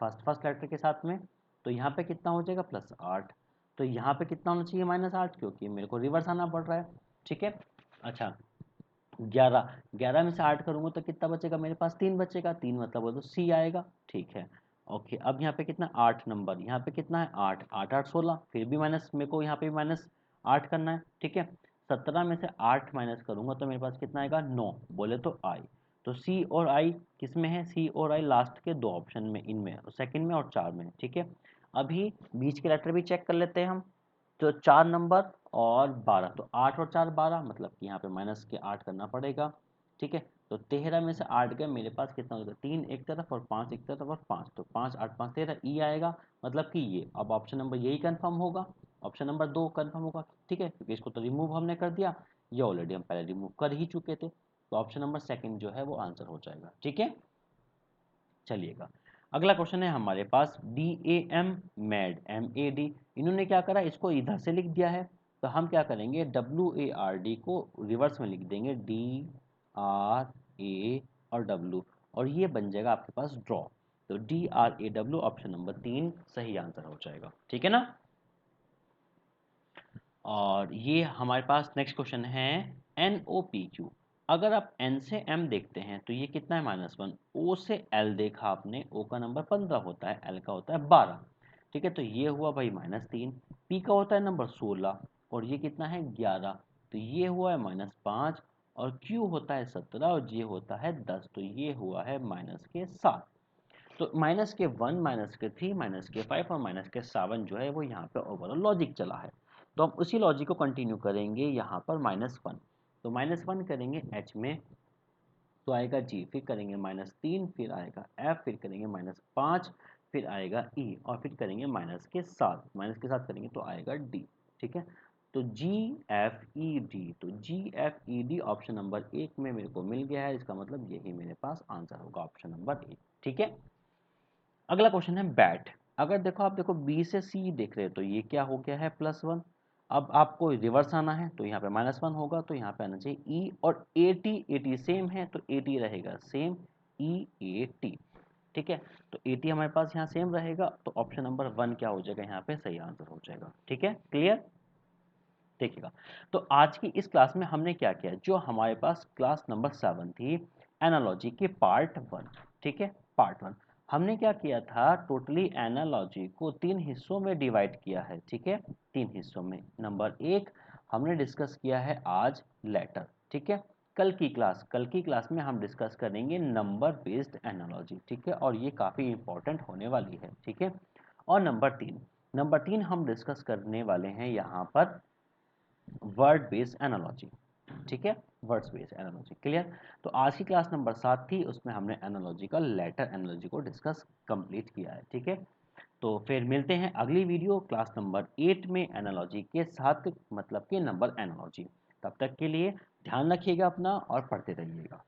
फर्स्ट फर्स्ट लेटर के साथ में, तो यहाँ पे कितना हो जाएगा, +8। तो यहाँ पे कितना होना चाहिए, -8, क्योंकि मेरे को रिवर्स आना पड़ रहा है। ठीक है, अच्छा 11, 11 में से 8 करूँगा तो कितना बचेगा, मेरे पास 3 बचेगा, 3 मतलब वो तो सी आएगा। ठीक है, ओके। अब यहाँ पे कितना, 8 नंबर, यहाँ पे कितना है 8, 8 8 16, फिर भी माइनस, मेरे को यहाँ पे भी -8 करना है। ठीक है, 17 में से 8 माइनस करूँगा तो मेरे पास कितना आएगा, 9, बोले तो आई। तो सी और आई किस में है, सी और आई लास्ट के 2 ऑप्शन में, इनमें सेकंड में और 4 में। ठीक है, अभी बीच के लेटर भी चेक कर लेते हैं हम। तो 4 नंबर और 12, तो 8 और 4 12, मतलब कि यहाँ पे माइनस के 8 करना पड़ेगा। ठीक है, तो 13 में से 8 गए, मेरे पास कितना होगा, 3 एक तरफ और 5 एक तरफ, और 5, तो 5 8 5 13, ई आएगा, मतलब कि ये अब ऑप्शन नंबर यही कंफर्म होगा, ऑप्शन नंबर 2 कंफर्म होगा। ठीक है, क्योंकि इसको तो रिमूव हमने कर दिया, ये ऑलरेडी हम पहले रिमूव कर ही चुके थे, तो ऑप्शन नंबर सेकंड जो है वो आंसर हो जाएगा। ठीक है, चलिएगा अगला क्वेश्चन है हमारे पास, DAM मैड, MAD, इन्होंने क्या करा, इसको इधर से लिख दिया है, तो हम क्या करेंगे, WARD को रिवर्स में लिख देंगे, DRA और W, और ये बन जाएगा आपके पास ड्रॉ। तो DRAW ऑप्शन नंबर 3 सही आंसर हो जाएगा। ठीक है ना, और ये हमारे पास नेक्स्ट क्वेश्चन है, NOPQ। अगर आप N से M देखते हैं तो ये कितना है, -1। O से L देखा आपने, O का नंबर 15 होता है, L का होता है 12। ठीक है, तो ये हुआ भाई -3। P का होता है नंबर 16, और ये कितना है 11, तो ये हुआ है -5। और Q होता है 17, और ये होता है 10, तो ये हुआ है -7। तो -1, -3, -5 और -7 जो है वो यहाँ पे ओवरऑल लॉजिक चला है। तो हम उसी लॉजिक को कंटिन्यू करेंगे यहाँ पर, -1। तो -1 करेंगे H में, तो आएगा G, फिर करेंगे -3, फिर आएगा F, फिर करेंगे -5, फिर आएगा E, और फिर करेंगे माइनस के साथ करेंगे तो आएगा D। ठीक है, तो GFED, तो GFED ऑप्शन नंबर 1 में मेरे को मिल गया है, इसका मतलब यही मेरे पास आंसर होगा, ऑप्शन नंबर 1। ठीक है, अगला क्वेश्चन है बैट। अगर देखो आप देखो बी से सी देख रहे हो तो ये क्या हो गया है +1। अब आपको रिवर्स आना है तो यहाँ पे -1 होगा, तो यहाँ पे आना चाहिए ई, और A T, A T same है तो ए टी रहेगा सेम, ई ए टी। ठीक है, तो ए टी हमारे पास यहाँ सेम रहेगा, तो ऑप्शन नंबर 1 क्या हो जाएगा यहाँ पे सही आंसर हो जाएगा। ठीक है, क्लियर। देखिएगा, तो आज की इस क्लास में हमने क्या किया, जो हमारे पास क्लास नंबर 7 थी एनालॉजी की पार्ट 1। ठीक है, पार्ट 1 हमने क्या किया था, टोटली एनालॉजी को 3 हिस्सों में डिवाइड किया है। ठीक है, 3 हिस्सों में। नंबर 1 हमने डिस्कस किया है आज लेटर। ठीक है, कल की क्लास में हम डिस्कस करेंगे नंबर बेस्ड एनालॉजी। ठीक है, और ये काफ़ी इंपॉर्टेंट होने वाली है। ठीक है, और नंबर 3 हम डिस्कस करने वाले हैं यहाँ पर वर्ड बेस्ड एनालॉजी। ठीक है, वर्ड्स बेस्ड एनालॉजी। क्लियर। तो आज की क्लास नंबर 7 थी, उसमें हमने एनालॉजी का लेटर एनालॉजी को डिस्कस कंप्लीट किया है। ठीक है, तो फिर मिलते हैं अगली वीडियो क्लास नंबर 8 में एनालॉजी के साथ, मतलब कि नंबर एनालॉजी। तब तक के लिए ध्यान रखिएगा अपना और पढ़ते रहिएगा।